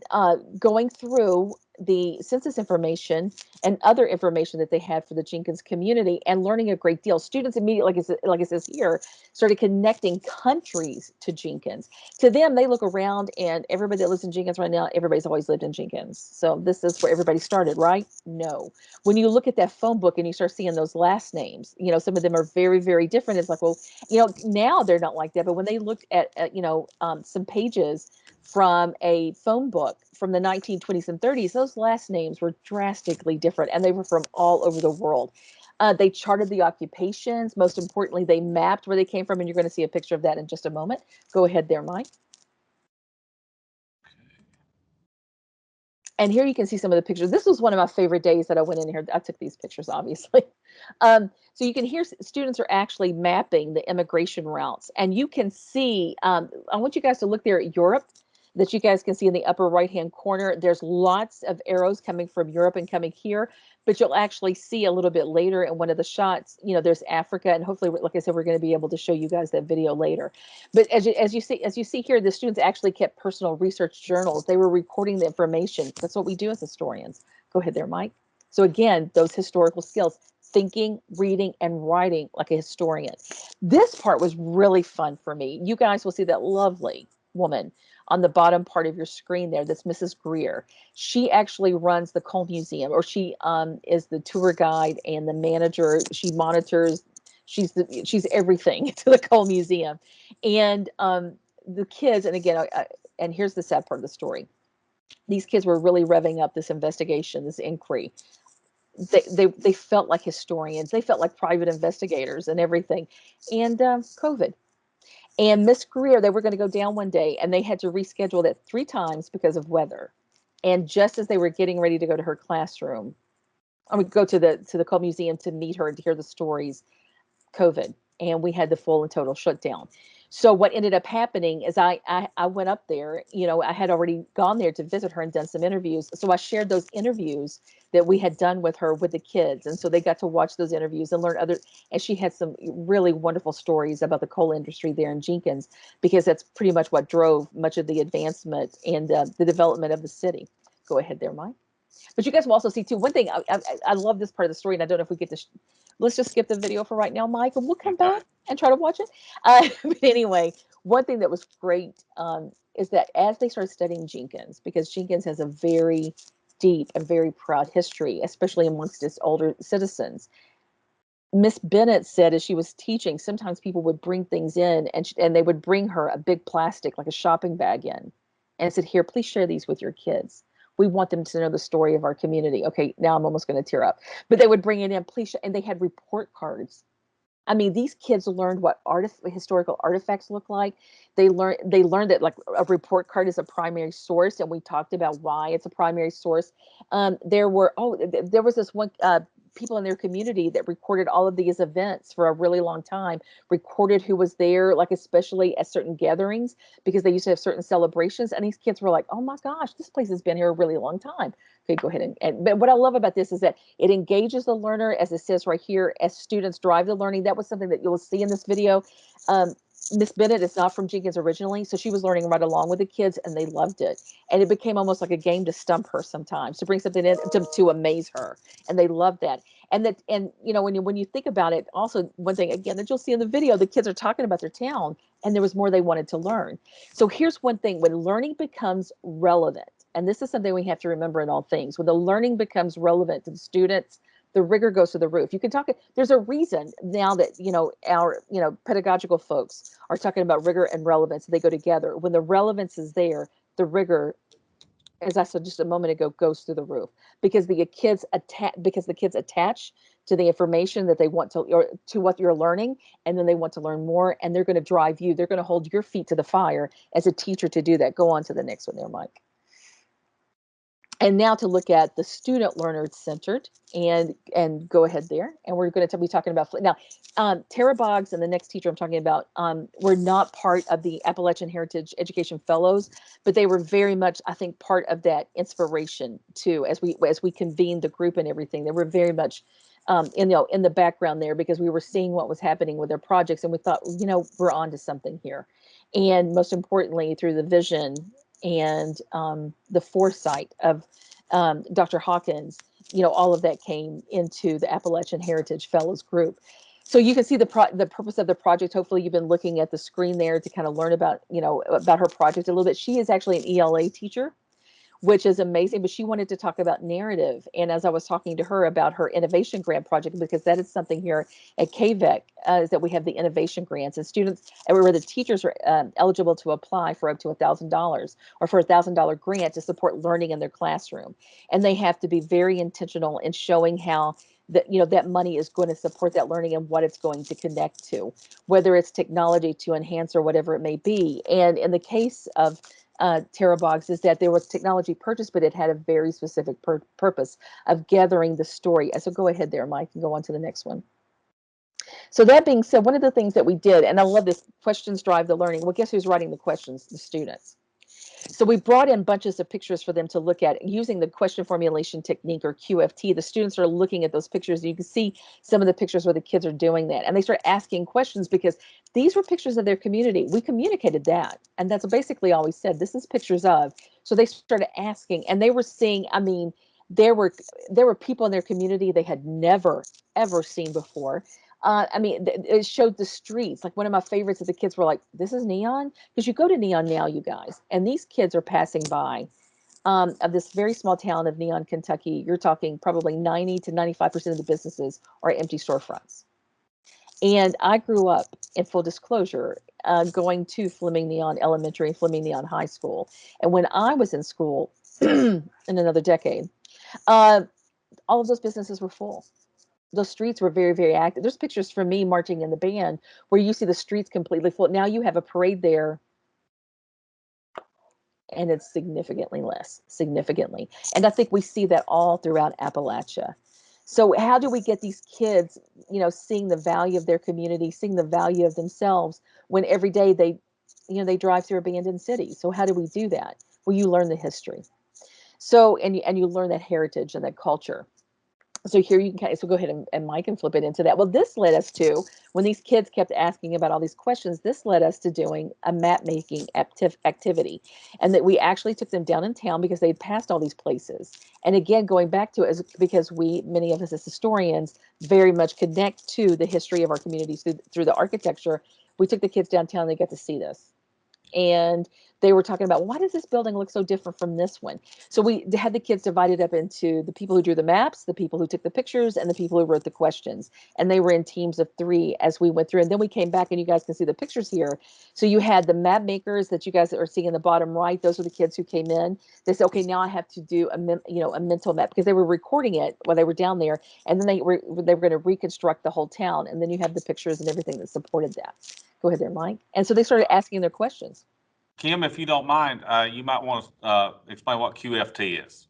going through the census information and other information that they had for the Jenkins community and learning a great deal. Students immediately, like it says here, started connecting countries to Jenkins. To them, they look around and everybody that lives in Jenkins right now, everybody's always lived in Jenkins. So this is where everybody started, right? No. When you look at that phone book and you start seeing those last names, some of them are very, very different. It's like, well, now they're not like that. But when they looked at some pages from a phone book from the 1920s and 30s, those last names were drastically different, and they were from all over the world. They charted the occupations. Most importantly, they mapped where they came from, and you're going to see a picture of that in just a moment. Go ahead there, Mike. And here you can see some of the pictures. This was one of my favorite days that I went in here. I took these pictures, obviously. So you can hear students are actually mapping the immigration routes. And you can see, I want you guys to look there at Europe, that you guys can see in the upper right-hand corner. There's lots of arrows coming from Europe and coming here, but you'll actually see a little bit later in one of the shots, there's Africa, and hopefully, like I said, we're going to be able to show you guys that video later. But as you see here, the students actually kept personal research journals. They were recording the information. That's what we do as historians. Go ahead there, Mike. So again, those historical skills, thinking, reading, and writing like a historian. This part was really fun for me. You guys will see that lovely woman on the bottom part of your screen there. That's Mrs. Greer. She actually runs the Cole Museum, or she is the tour guide and the manager. She monitors. She's everything to the Cole Museum, and the kids. And again, and here's the sad part of the story. These kids were really revving up this investigation, this inquiry. They felt like historians. They felt like private investigators and everything. And COVID. And Miss Greer, they were going to go down one day, and they had to reschedule that 3 times because of weather. And just as they were getting ready to go to her classroom, I would go to the Cole Museum to meet her and to hear the stories, COVID, and we had the full and total shutdown. So what ended up happening is I went up there, I had already gone there to visit her and done some interviews. So I shared those interviews that we had done with her with the kids. And so they got to watch those interviews and learn and she had some really wonderful stories about the coal industry there in Jenkins, because that's pretty much what drove much of the advancement and the development of the city. Go ahead there, Mike. But you guys will also see too, one thing, I love this part of the story, and I don't know if we get to, let's just skip the video for right now, Mike, and we'll come back and try to watch it. But anyway, one thing that was great is that as they started studying Jenkins, because Jenkins has a very deep and very proud history, especially amongst its older citizens. Miss Bennett said as she was teaching, sometimes people would bring things in and they would bring her a big plastic, like a shopping bag in, and said, here, please share these with your kids. We want them to know the story of our community. Okay, now I'm almost going to tear up. But they would bring it in, please, and they had report cards. I mean, these kids learned what historical artifacts look like. They learned that like a report card is a primary source, and we talked about why it's a primary source. There was this one people in their community that recorded all of these events for a really long time, recorded who was there, like especially at certain gatherings, because they used to have certain celebrations. And these kids were like, oh my gosh, this place has been here a really long time. Okay, go ahead. But what I love about this is that it engages the learner, as it says right here, as students drive the learning. That was something that you'll see in this video. Miss Bennett is not from Jenkins originally, so she was learning right along with the kids, and they loved it. And it became almost like a game to stump her sometimes, to bring something in to amaze her, and they loved that. And when you think about it, also one thing again that you'll see in the video, the kids are talking about their town, and there was more they wanted to learn. So here's one thing: when learning becomes relevant, and this is something we have to remember in all things, when the learning becomes relevant to the students, the rigor goes to the roof. You can talk, there's a reason now that, our, pedagogical folks are talking about rigor and relevance. They go together. When the relevance is there, the rigor as I said just a moment ago, goes through the roof because the kids attach to the information that they want to, or to what you're learning, and then they want to learn more, and they're going to drive you. They're going to hold your feet to the fire as a teacher to do that. Go on to the next one there, Mike. And now to look at the student learner centered, and go ahead there. And we're going to be talking about now. Tara Boggs and the next teacher I'm talking about were not part of the Appalachian Heritage Education Fellows, but they were very much, I think, part of that inspiration too. As we convened the group and everything, they were very much in the background there, because we were seeing what was happening with their projects, and we thought, we're on to something here. And most importantly, through the vision and the foresight of Dr. Hawkins, all of that came into the Appalachian Heritage Fellows group. So you can see the purpose of the project. Hopefully you've been looking at the screen there to kind of learn about, about her project a little bit. She is actually an ELA teacher, which is amazing, but she wanted to talk about narrative. And as I was talking to her about her innovation grant project, because that is something here at KVEC, is that we have the innovation grants, and students, where the teachers are eligible to apply for up to $1,000, or for $1,000 grant to support learning in their classroom. And they have to be very intentional in showing how that money is going to support that learning and what it's going to connect to, whether it's technology to enhance or whatever it may be. And in the case of Tara Boggs, is that there was technology purchased, but it had a very specific purpose of gathering the story. And so go ahead there, Mike, and go on to the next one. So that being said, one of the things that we did, and I love this, questions drive the learning. Well, guess who's writing the questions? The students. So we brought in bunches of pictures for them to look at using the question formulation technique, or QFT. The students are looking at those pictures. You can see some of the pictures where the kids are doing that. And they start asking questions because these were pictures of their community. We communicated that. And that's basically all we said. This is pictures of. So they started asking, and they were seeing, there were people in their community they had never, ever seen before. It showed the streets. Like, one of my favorites is the kids were like, this is neon? Because you go to Neon now, you guys, and these kids are passing by of this very small town of Neon, Kentucky. You're talking probably 90 to 95% of the businesses are empty storefronts. And I grew up, in full disclosure, going to Fleming Neon Elementary and Fleming Neon High School. And when I was in school, in another decade, all of those businesses were full. Those streets were very, very active. There's pictures from me marching in the band where you see the streets completely full. Now you have a parade there, and it's significantly less, significantly. And I think we see that all throughout Appalachia. So how do we get these kids, seeing the value of their community, seeing the value of themselves, when every day they drive through abandoned cities? So how do we do that? Well, you learn the history. So, and you learn that heritage and that culture. So here you can, so go ahead and Mike can flip it into that. Well, this led us to, when these kids kept asking about all these questions, this led us to doing a map making activity. And that we actually took them down in town because they'd passed all these places. And again, going back to it, is because many of us as historians, very much connect to the history of our communities through the architecture. We took the kids downtown and they got to see this. And they were talking about, why does this building look so different from this one? So we had the kids divided up into the people who drew the maps, the people who took the pictures, and the people who wrote the questions. And they were in teams of 3 as we went through. And then we came back, and you guys can see the pictures here. So you had the map makers that you guys are seeing in the bottom right. Those are the kids who came in. They said, okay, now I have to do a mental map, because they were recording it while they were down there. And then they were going to reconstruct the whole town. And then you have the pictures and everything that supported that. Go ahead there, Mike. And so they started asking their questions.
Kim, if you don't mind, you might want to explain what QFT is.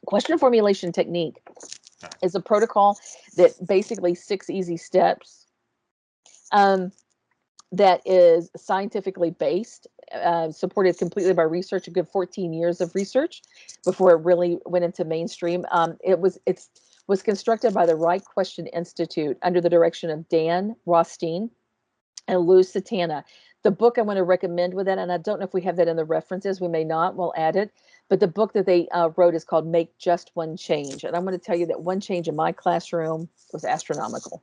Question formulation technique is a protocol that basically 6 easy steps that is scientifically based, supported completely by research, a good 14 years of research before it really went into mainstream. It was constructed by the Right Question Institute under the direction of Dan Rothstein and Lou Satana. The book I want to recommend with that, and I don't know if we have that in the references, we may not, we'll add it, but the book that they wrote is called Make Just One Change. And I'm going to tell you that one change in my classroom was astronomical.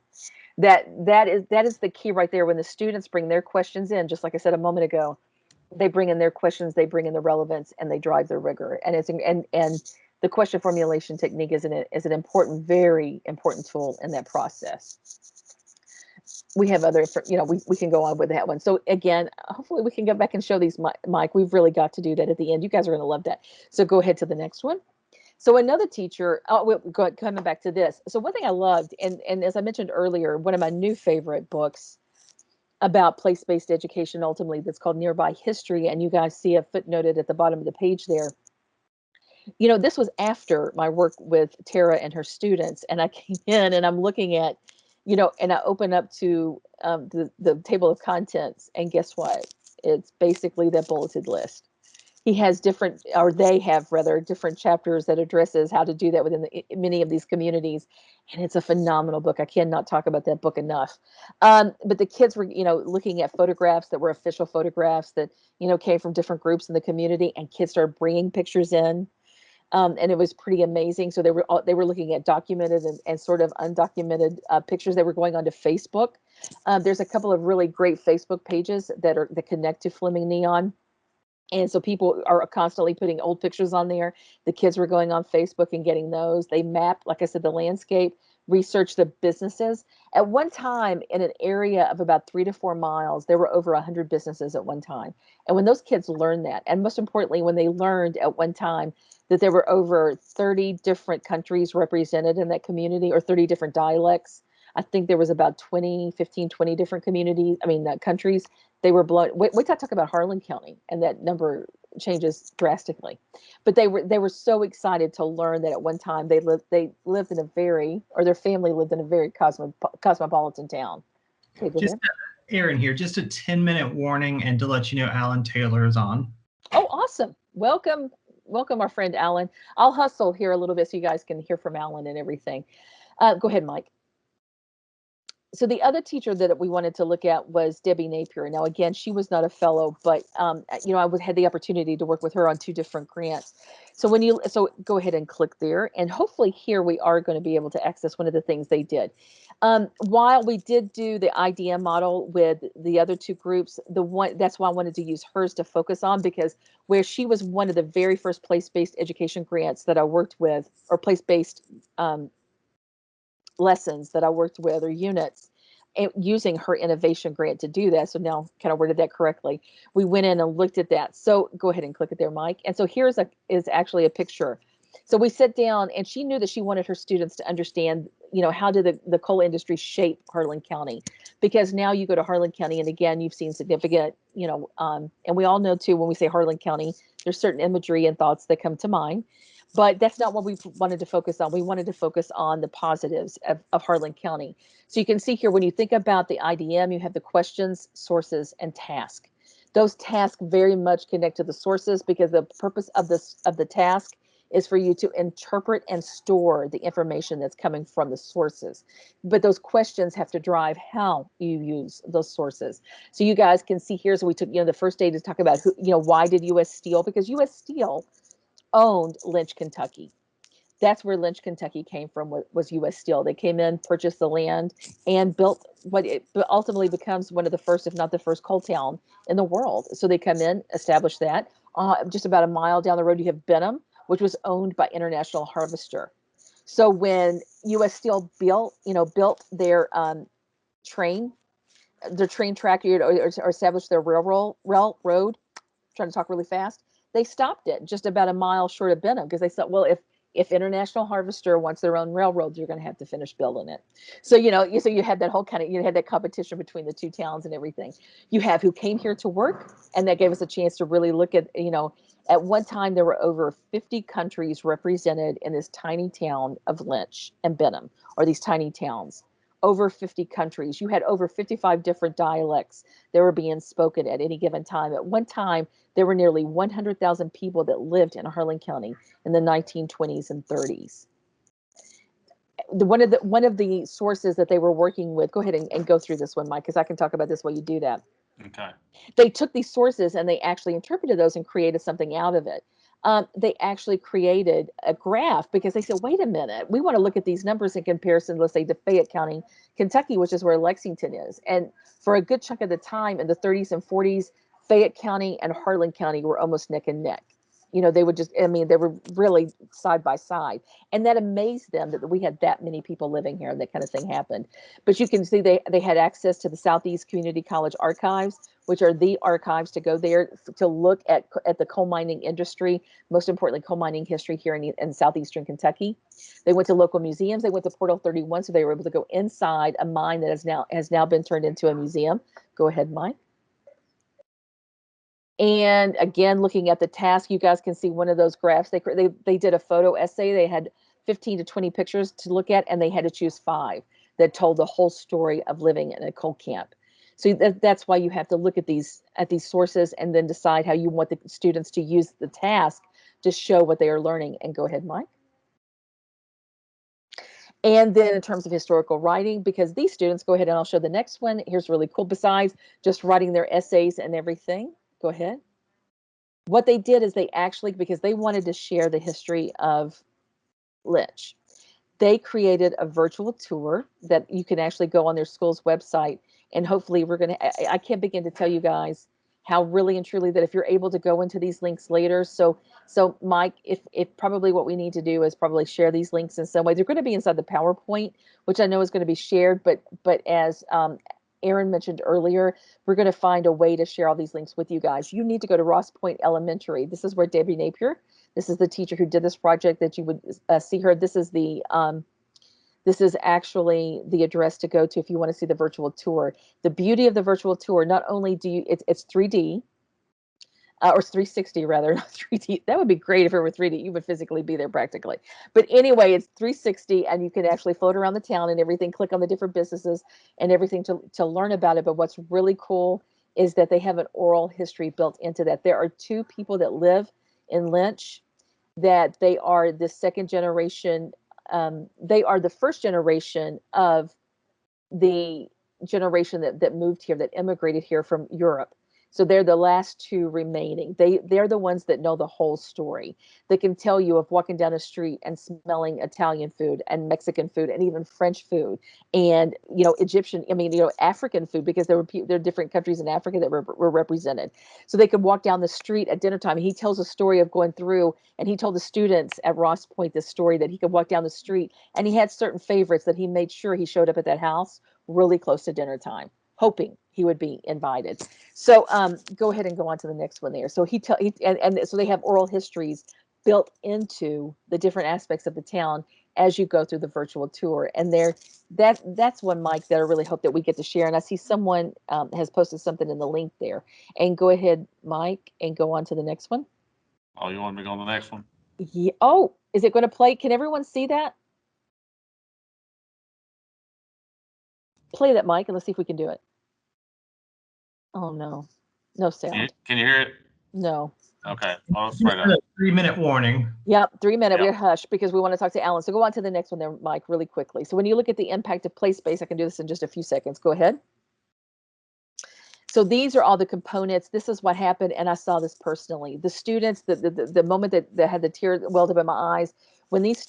That is the key right there. When the students bring their questions in, just like I said a moment ago, they bring in their questions, they bring in the relevance, and they drive their rigor. And and the question formulation technique is an important, very important tool in that process. we have other, we can go on with that one. So again, hopefully we can go back and show these, Mike. We've really got to do that at the end. You guys are going to love that. So go ahead to the next one. So another teacher, coming back to this. So one thing I loved, and as I mentioned earlier, one of my new favorite books about place-based education, ultimately, that's called Nearby History. And you guys see a footnoted at the bottom of the page there. This was after my work with Tara and her students, and I came in and I'm looking at, and I open up to the table of contents, and guess what? It's basically that bulleted list. He has different, or they have rather, different chapters that addresses how to do that within many of these communities. And it's a phenomenal book. I cannot talk about that book enough. But the kids were, looking at photographs that were official photographs that, came from different groups in the community, and kids started bringing pictures in. And it was pretty amazing. So they were looking at documented and sort of undocumented pictures that were going onto Facebook. There's a couple of really great Facebook pages that connect to Fleming Neon. And so people are constantly putting old pictures on there. The kids were going on Facebook and getting those. They mapped, like I said, the landscape, researched the businesses. At one time, in an area of about 3 to 4 miles, there were over 100 businesses at one time. And when those kids learned that, and most importantly, when they learned at one time that there were over 30 different countries represented in that community, or 30 different dialects, I think there was about 20 different countries. They were blown. Wait till I talk about Harlan County, and that number changes drastically. But they were so excited to learn that at one time they lived in a very, or their family lived in a very cosmopolitan town. Okay, go ahead.
Aaron here, just a 10-minute warning, and to let you know, Alan Taylor is on.
Oh, awesome! Welcome, our friend Alan. I'll hustle here a little bit so you guys can hear from Alan and everything. Go ahead, Mike. So the other teacher that we wanted to look at was Debbie Napier. Now, again, she was not a fellow, but I had the opportunity to work with her on 2 different grants. So go ahead and click there, and hopefully here we are going to be able to access one of the things they did. While we did do the IDM model with the other 2 groups, that's why I wanted to use hers to focus on, because where she was one of the very first place-based education grants that I worked with, or place-based lessons that I worked with, or units, and using her innovation grant to do that. So now, kind of worded that correctly. We went in and looked at that. So go ahead and click it there, Mike. And so here's is actually a picture. So we sat down, and she knew that she wanted her students to understand, how did the coal industry shape Harlan County? Because now you go to Harlan County, and again, you've seen significant, and we all know too, when we say Harlan County, there's certain imagery and thoughts that come to mind. But that's not what we wanted to focus on. We wanted to focus on the positives of Harlan County. So you can see here, when you think about the IDM, you have the questions, sources, and task. Those tasks very much connect to the sources, because the purpose of the task is for you to interpret and store the information that's coming from the sources. But those questions have to drive how you use those sources. So you guys can see here, so we took, the first day to talk about why did U.S. Steel? Because U.S. Steel owned Lynch, Kentucky. That's where Lynch, Kentucky came from, was U.S. Steel. They came in, purchased the land, and built what it ultimately becomes one of the first, if not the first, coal town in the world. So they come in, establish that. Just about a mile down the road, you have Benham, which was owned by International Harvester. So when U.S. Steel built their train track, or established their railroad, trying to talk really fast, they stopped it just about a mile short of Benham, because they thought, well, if International Harvester wants their own railroad, you're going to have to finish building it. So, so you had that whole you had that competition between the 2 towns and everything. You have who came here to work, and that gave us a chance to really look at, at one time there were over 50 countries represented in this tiny town of Lynch and Benham, or these tiny towns. Over 50 countries. You had over 55 different dialects that were being spoken at any given time. At one time, there were nearly 100,000 people that lived in Harlan County in the 1920s and 30s. One of the sources that they were working with, go ahead and go through this one, Mike, because I can talk about this while you do that.
Okay.
They took these sources and they actually interpreted those and created something out of it. They actually created a graph, because they said, wait a minute, we want to look at these numbers in comparison, let's say, to Fayette County, Kentucky, which is where Lexington is. And for a good chunk of the time in the 30s and 40s, Fayette County and Harlan County were almost neck and neck. you know, they would just, I mean, they were really side by side. And that amazed them that we had that many people living here and that kind of thing happened. But you can see they had access to the Southeast Community College archives, which are the archives to go there to look at the coal mining industry, most importantly, coal mining history here in southeastern Kentucky. They went to local museums. They went to Portal 31, so they were able to go inside a mine that has now been turned into a museum. Go ahead, Mike. And again, looking at the task, you guys can see one of those graphs. They did a photo essay. They had 15 to 20 pictures to look at, and they had to choose 5 that told the whole story of living in a coal camp. So that's why you have to look at these sources and then decide how you want the students to use the task to show what they are learning. And go ahead, Mike. And then in terms of historical writing, because these students, go ahead and I'll show the next one. Here's really cool. Besides just writing their essays and everything, go ahead. What they did is they actually, because they wanted to share the history of Lynch, they created a virtual tour that you can actually go on their school's website. And hopefully I can't begin to tell you guys how really and truly that if you're able to go into these links later. So Mike, if probably what we need to do is probably share these links in some way. They're going to be inside the PowerPoint, which I know is going to be shared, but as Aaron mentioned earlier, we're going to find a way to share all these links with you guys. You need to go to Ross Point Elementary. This is where Debbie Napier, this is the teacher who did this project that you would see her. This is actually the address to go to if you want to see the virtual tour. The beauty of the virtual tour, not only do you, it's 3D, or 360 rather, not 3D. That would be great if it were 3D. You would physically be there practically. But anyway, it's 360 and you can actually float around the town and everything, click on the different businesses and everything to learn about it. But what's really cool is that they have an oral history built into that. There are 2 people that live in Lynch that they are the second generation. They are the first generation of the generation that moved here, that immigrated here from Europe. So they're the last 2 remaining. They're the ones that know the whole story. They can tell you of walking down the street and smelling Italian food and Mexican food and even French food and, you know, Egyptian, I mean, you know, African food, because there are different countries in Africa that were represented. So they could walk down the street at dinner time. He tells a story of going through, and he told the students at Ross Point this story that he could walk down the street and he had certain favorites that he made sure he showed up at that house really close to dinner time, hoping he would be invited. So go ahead and go on to the next one there. So and so they have oral histories built into the different aspects of the town as you go through the virtual tour. And that's one, Mike, that I really hope that we get to share. And I see someone has posted something in the link there. And go ahead, Mike, and go on to the next one.
Oh, you want me to go on the next one?
Yeah. Oh, is it going to play? Can everyone see that? Play that, Mike, and let's see if we can do it. Oh, no. No sound.
Can you hear it?
No.
Okay. I'll straight up.
3-minute warning.
Yep, 3 minute.
Yep.
We're hushed because we want to talk to Alan. So go on to the next one there, Mike, really quickly. So when you look at the impact of play space, I can do this in just a few seconds. Go ahead. So these are all the components. This is what happened, and I saw this personally. The students, the moment that had the tear welled up in my eyes, when this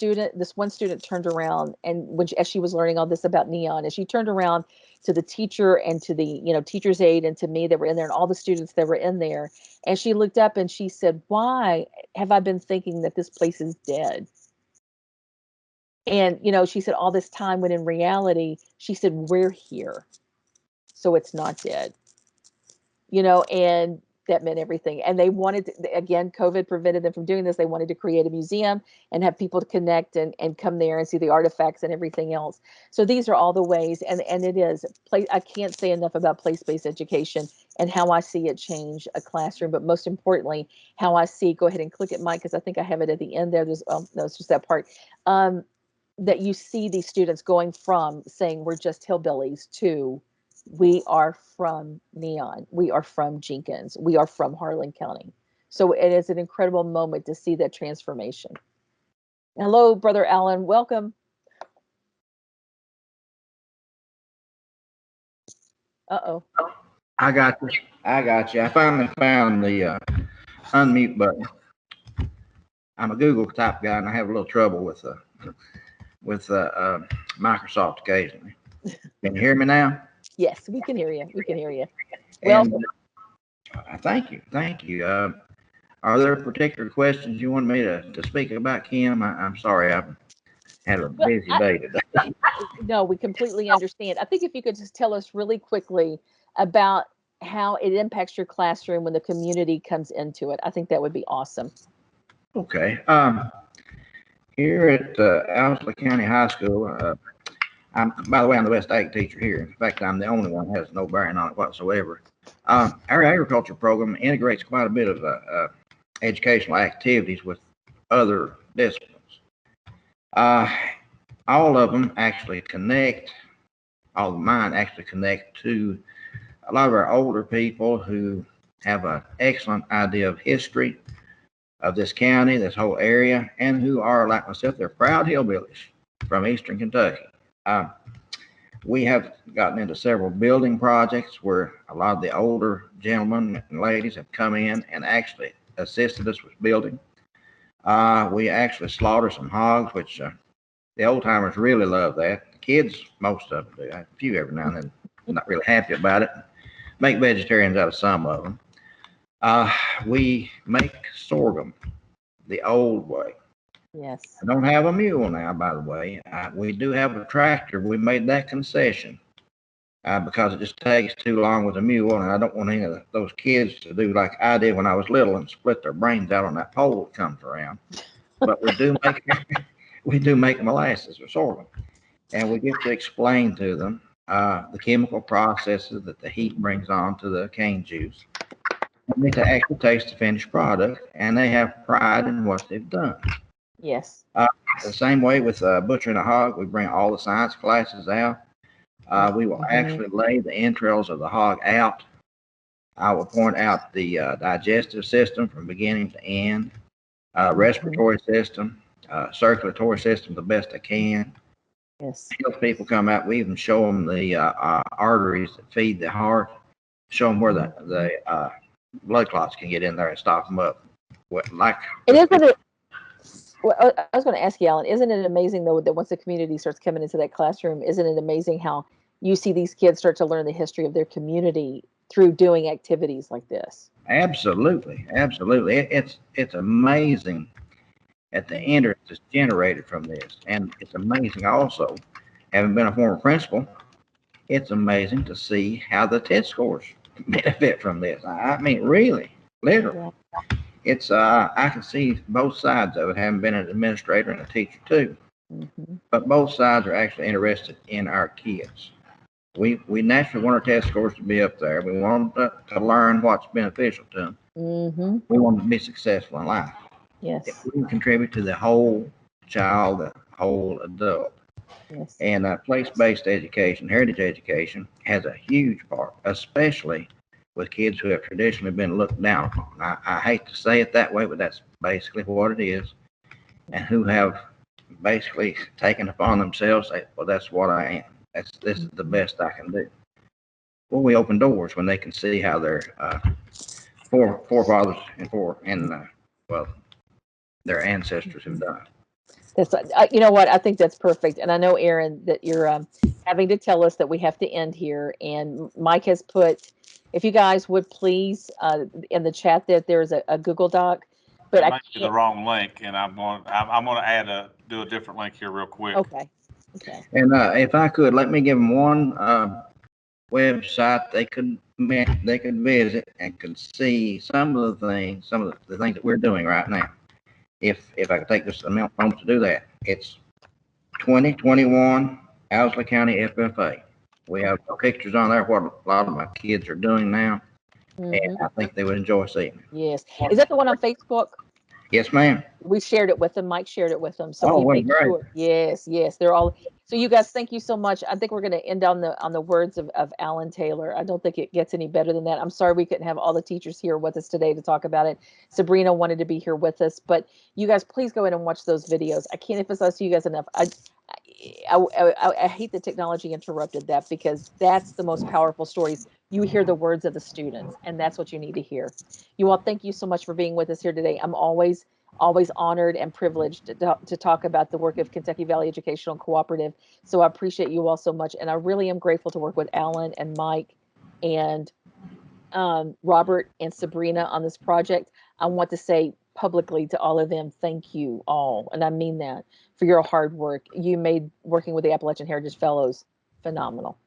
one student turned around, and as she was learning all this about neon, and she turned around to the teacher and to the, you know, teacher's aide and to me that were in there and all the students that were in there, and she looked up and she said, "Why have I been thinking that this place is dead?" And, you know, she said all this time, when in reality, she said, "We're here, so it's not dead." You know, and that meant everything. And they wanted to, again, COVID prevented them from doing this. They wanted to create a museum and have people to connect and come there and see the artifacts and everything else. So these are all the ways, and it is I can't say enough about place-based education and how I see it change a classroom, but most importantly, how I see, go ahead and click it, Mike, because I think I have it at the end there. There's, no, it's just that part. That you see these students going from saying we're just hillbillies to we are from Neon, we are from Jenkins, we are from Harlan County. So it is an incredible moment to see that transformation. Hello, Brother Alan, welcome. Uh-oh.
I got you. I finally found the unmute button. I'm a Google type guy, and I have a little trouble with Microsoft occasionally. Can you hear me now?
Yes, we can hear you. We can hear you. Well,
thank you. Are there particular questions you want me to speak about, Kim? I'm sorry, I've had a
Well,
busy day today.
No, we completely understand. I think if you could just tell us really quickly about how it impacts your classroom when the community comes into it, I think that would be awesome.
Okay. Here at Owsley County High School, by the way, I'm the best ag teacher here. In fact, I'm the only one that has no bearing on it whatsoever. Our agriculture program integrates quite a bit of educational activities with other disciplines. All of them actually connect, all of mine actually connect to a lot of our older people who have an excellent idea of history of this county, this whole area, and who are, like myself, they're proud hillbillies from Eastern Kentucky. We have gotten into several building projects where a lot of the older gentlemen and ladies have come in and actually assisted us with building. We actually slaughter some hogs, which the old timers really love that. The kids, most of them do. A few every now and then, not really happy about it. Make vegetarians out of some of them. We make sorghum the old way.
Yes.
I don't have a mule now, by the way. We do have a tractor. We made that concession because it just takes too long with a mule, and I don't want any of those kids to do like I did when I was little and split their brains out on that pole that comes around. But we do make we do make molasses or sorghum, and we get to explain to them the chemical processes that the heat brings on to the cane juice. And they to actually taste the finished product, and they have pride in what they've done.
Yes.
The same way with butchering a hog, we bring all the science classes out. We will actually lay the entrails of the hog out. I will point out the digestive system from beginning to end, respiratory system, circulatory system the best I can.
Yes.
Health people come out. We even show them the arteries that feed the heart. Show them where the blood clots can get in there and stop them up. Like
it isn't it. Well, I was going to ask you, Alan, isn't it amazing though that once the community starts coming into that classroom, isn't it amazing how you see these kids start to learn the history of their community through doing activities like this?
Absolutely, absolutely. It's amazing at the interest that's generated from this, and it's amazing also, having been a former principal, it's amazing to see how the test scores benefit from this. I mean, really, literally. It's I can see both sides of it, having been an administrator and a teacher too. But both sides are actually interested in our kids. We naturally want our test scores to be up there. We want them to learn what's beneficial to them. We want them to be successful in life.
Yes.
If we can contribute to the whole child, the whole adult.
Yes.
And place-based education, heritage education, has a huge part, especially with kids who have traditionally been looked down upon. I hate to say it that way, but that's basically what it is. And who have basically taken upon themselves, say, well, that's what I am. This is the best I can do. Well, we open doors when they can see how their forefathers and their ancestors have done.
That's you know what, I think that's perfect, and I know, Aaron, that you're having to tell us that we have to end here. And Mike has put, if you guys would please in the chat that there's a Google Doc, but
I might be the wrong link, and I'm going to do a different link here real quick.
Okay. Okay.
And if I could, let me give them one website they could visit and could see some of the things that we're doing right now. If I could take just a moment to do that, it's 2021 Owsley County FFA. We have pictures on there what a lot of my kids are doing now, and I think they would enjoy seeing it.
Yes. Is that the one on Facebook?
Yes, ma'am.
We shared it with them. Mike shared it with them. So
great.
Sure. Yes, they're all. So you guys, thank you so much. I think we're going to end on the words of Alan Taylor. I don't think it gets any better than that. I'm sorry we couldn't have all the teachers here with us today to talk about it. Sabrina wanted to be here with us, but you guys, please go in and watch those videos. I can't emphasize to you guys enough. I hate that technology interrupted that, because that's the most powerful stories. You hear the words of the students, and that's what you need to hear. You all, thank you so much for being with us here today. I'm always honored and privileged to talk about the work of Kentucky Valley Educational Cooperative. So I appreciate you all so much. And I really am grateful to work with Alan and Mike and Robert and Sabrina on this project. I want to say publicly to all of them, thank you all. And I mean that for your hard work. You made working with the Appalachian Heritage Fellows phenomenal.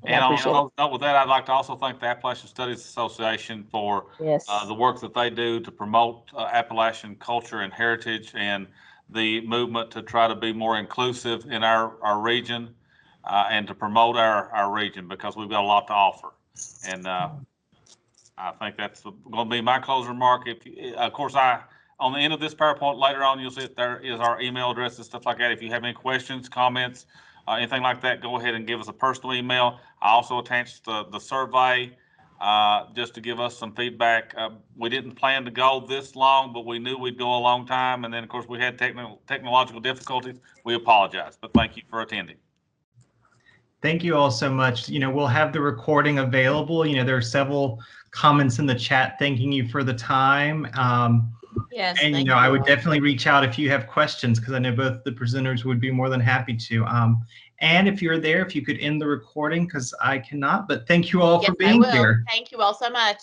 And
I
on
appreciate
a note with that, I'd like to also thank the Appalachian Studies Association for
Yes.
the work that they do to promote Appalachian culture and heritage, and the movement to try to be more inclusive in our region, and to promote our region, because we've got a lot to offer. And I think that's going to be my closing remark. Of course, on the end of this PowerPoint later on, you'll see that there is our email address and stuff like that. If you have any questions, comments, anything like that, go ahead and give us a personal email. I also attached the survey just to give us some feedback. We didn't plan to go this long, but we knew we'd go a long time. And then, of course, we had technological difficulties. We apologize, but thank you for attending.
Thank you all so much. We'll have the recording available. There are several comments in the chat thanking you for the time.
Yes.
And, I would definitely reach out if you have questions, because I know both the presenters would be more than happy to. And if you're there, if you could end the recording, because I cannot, but thank you all for being here.
Thank you all so much.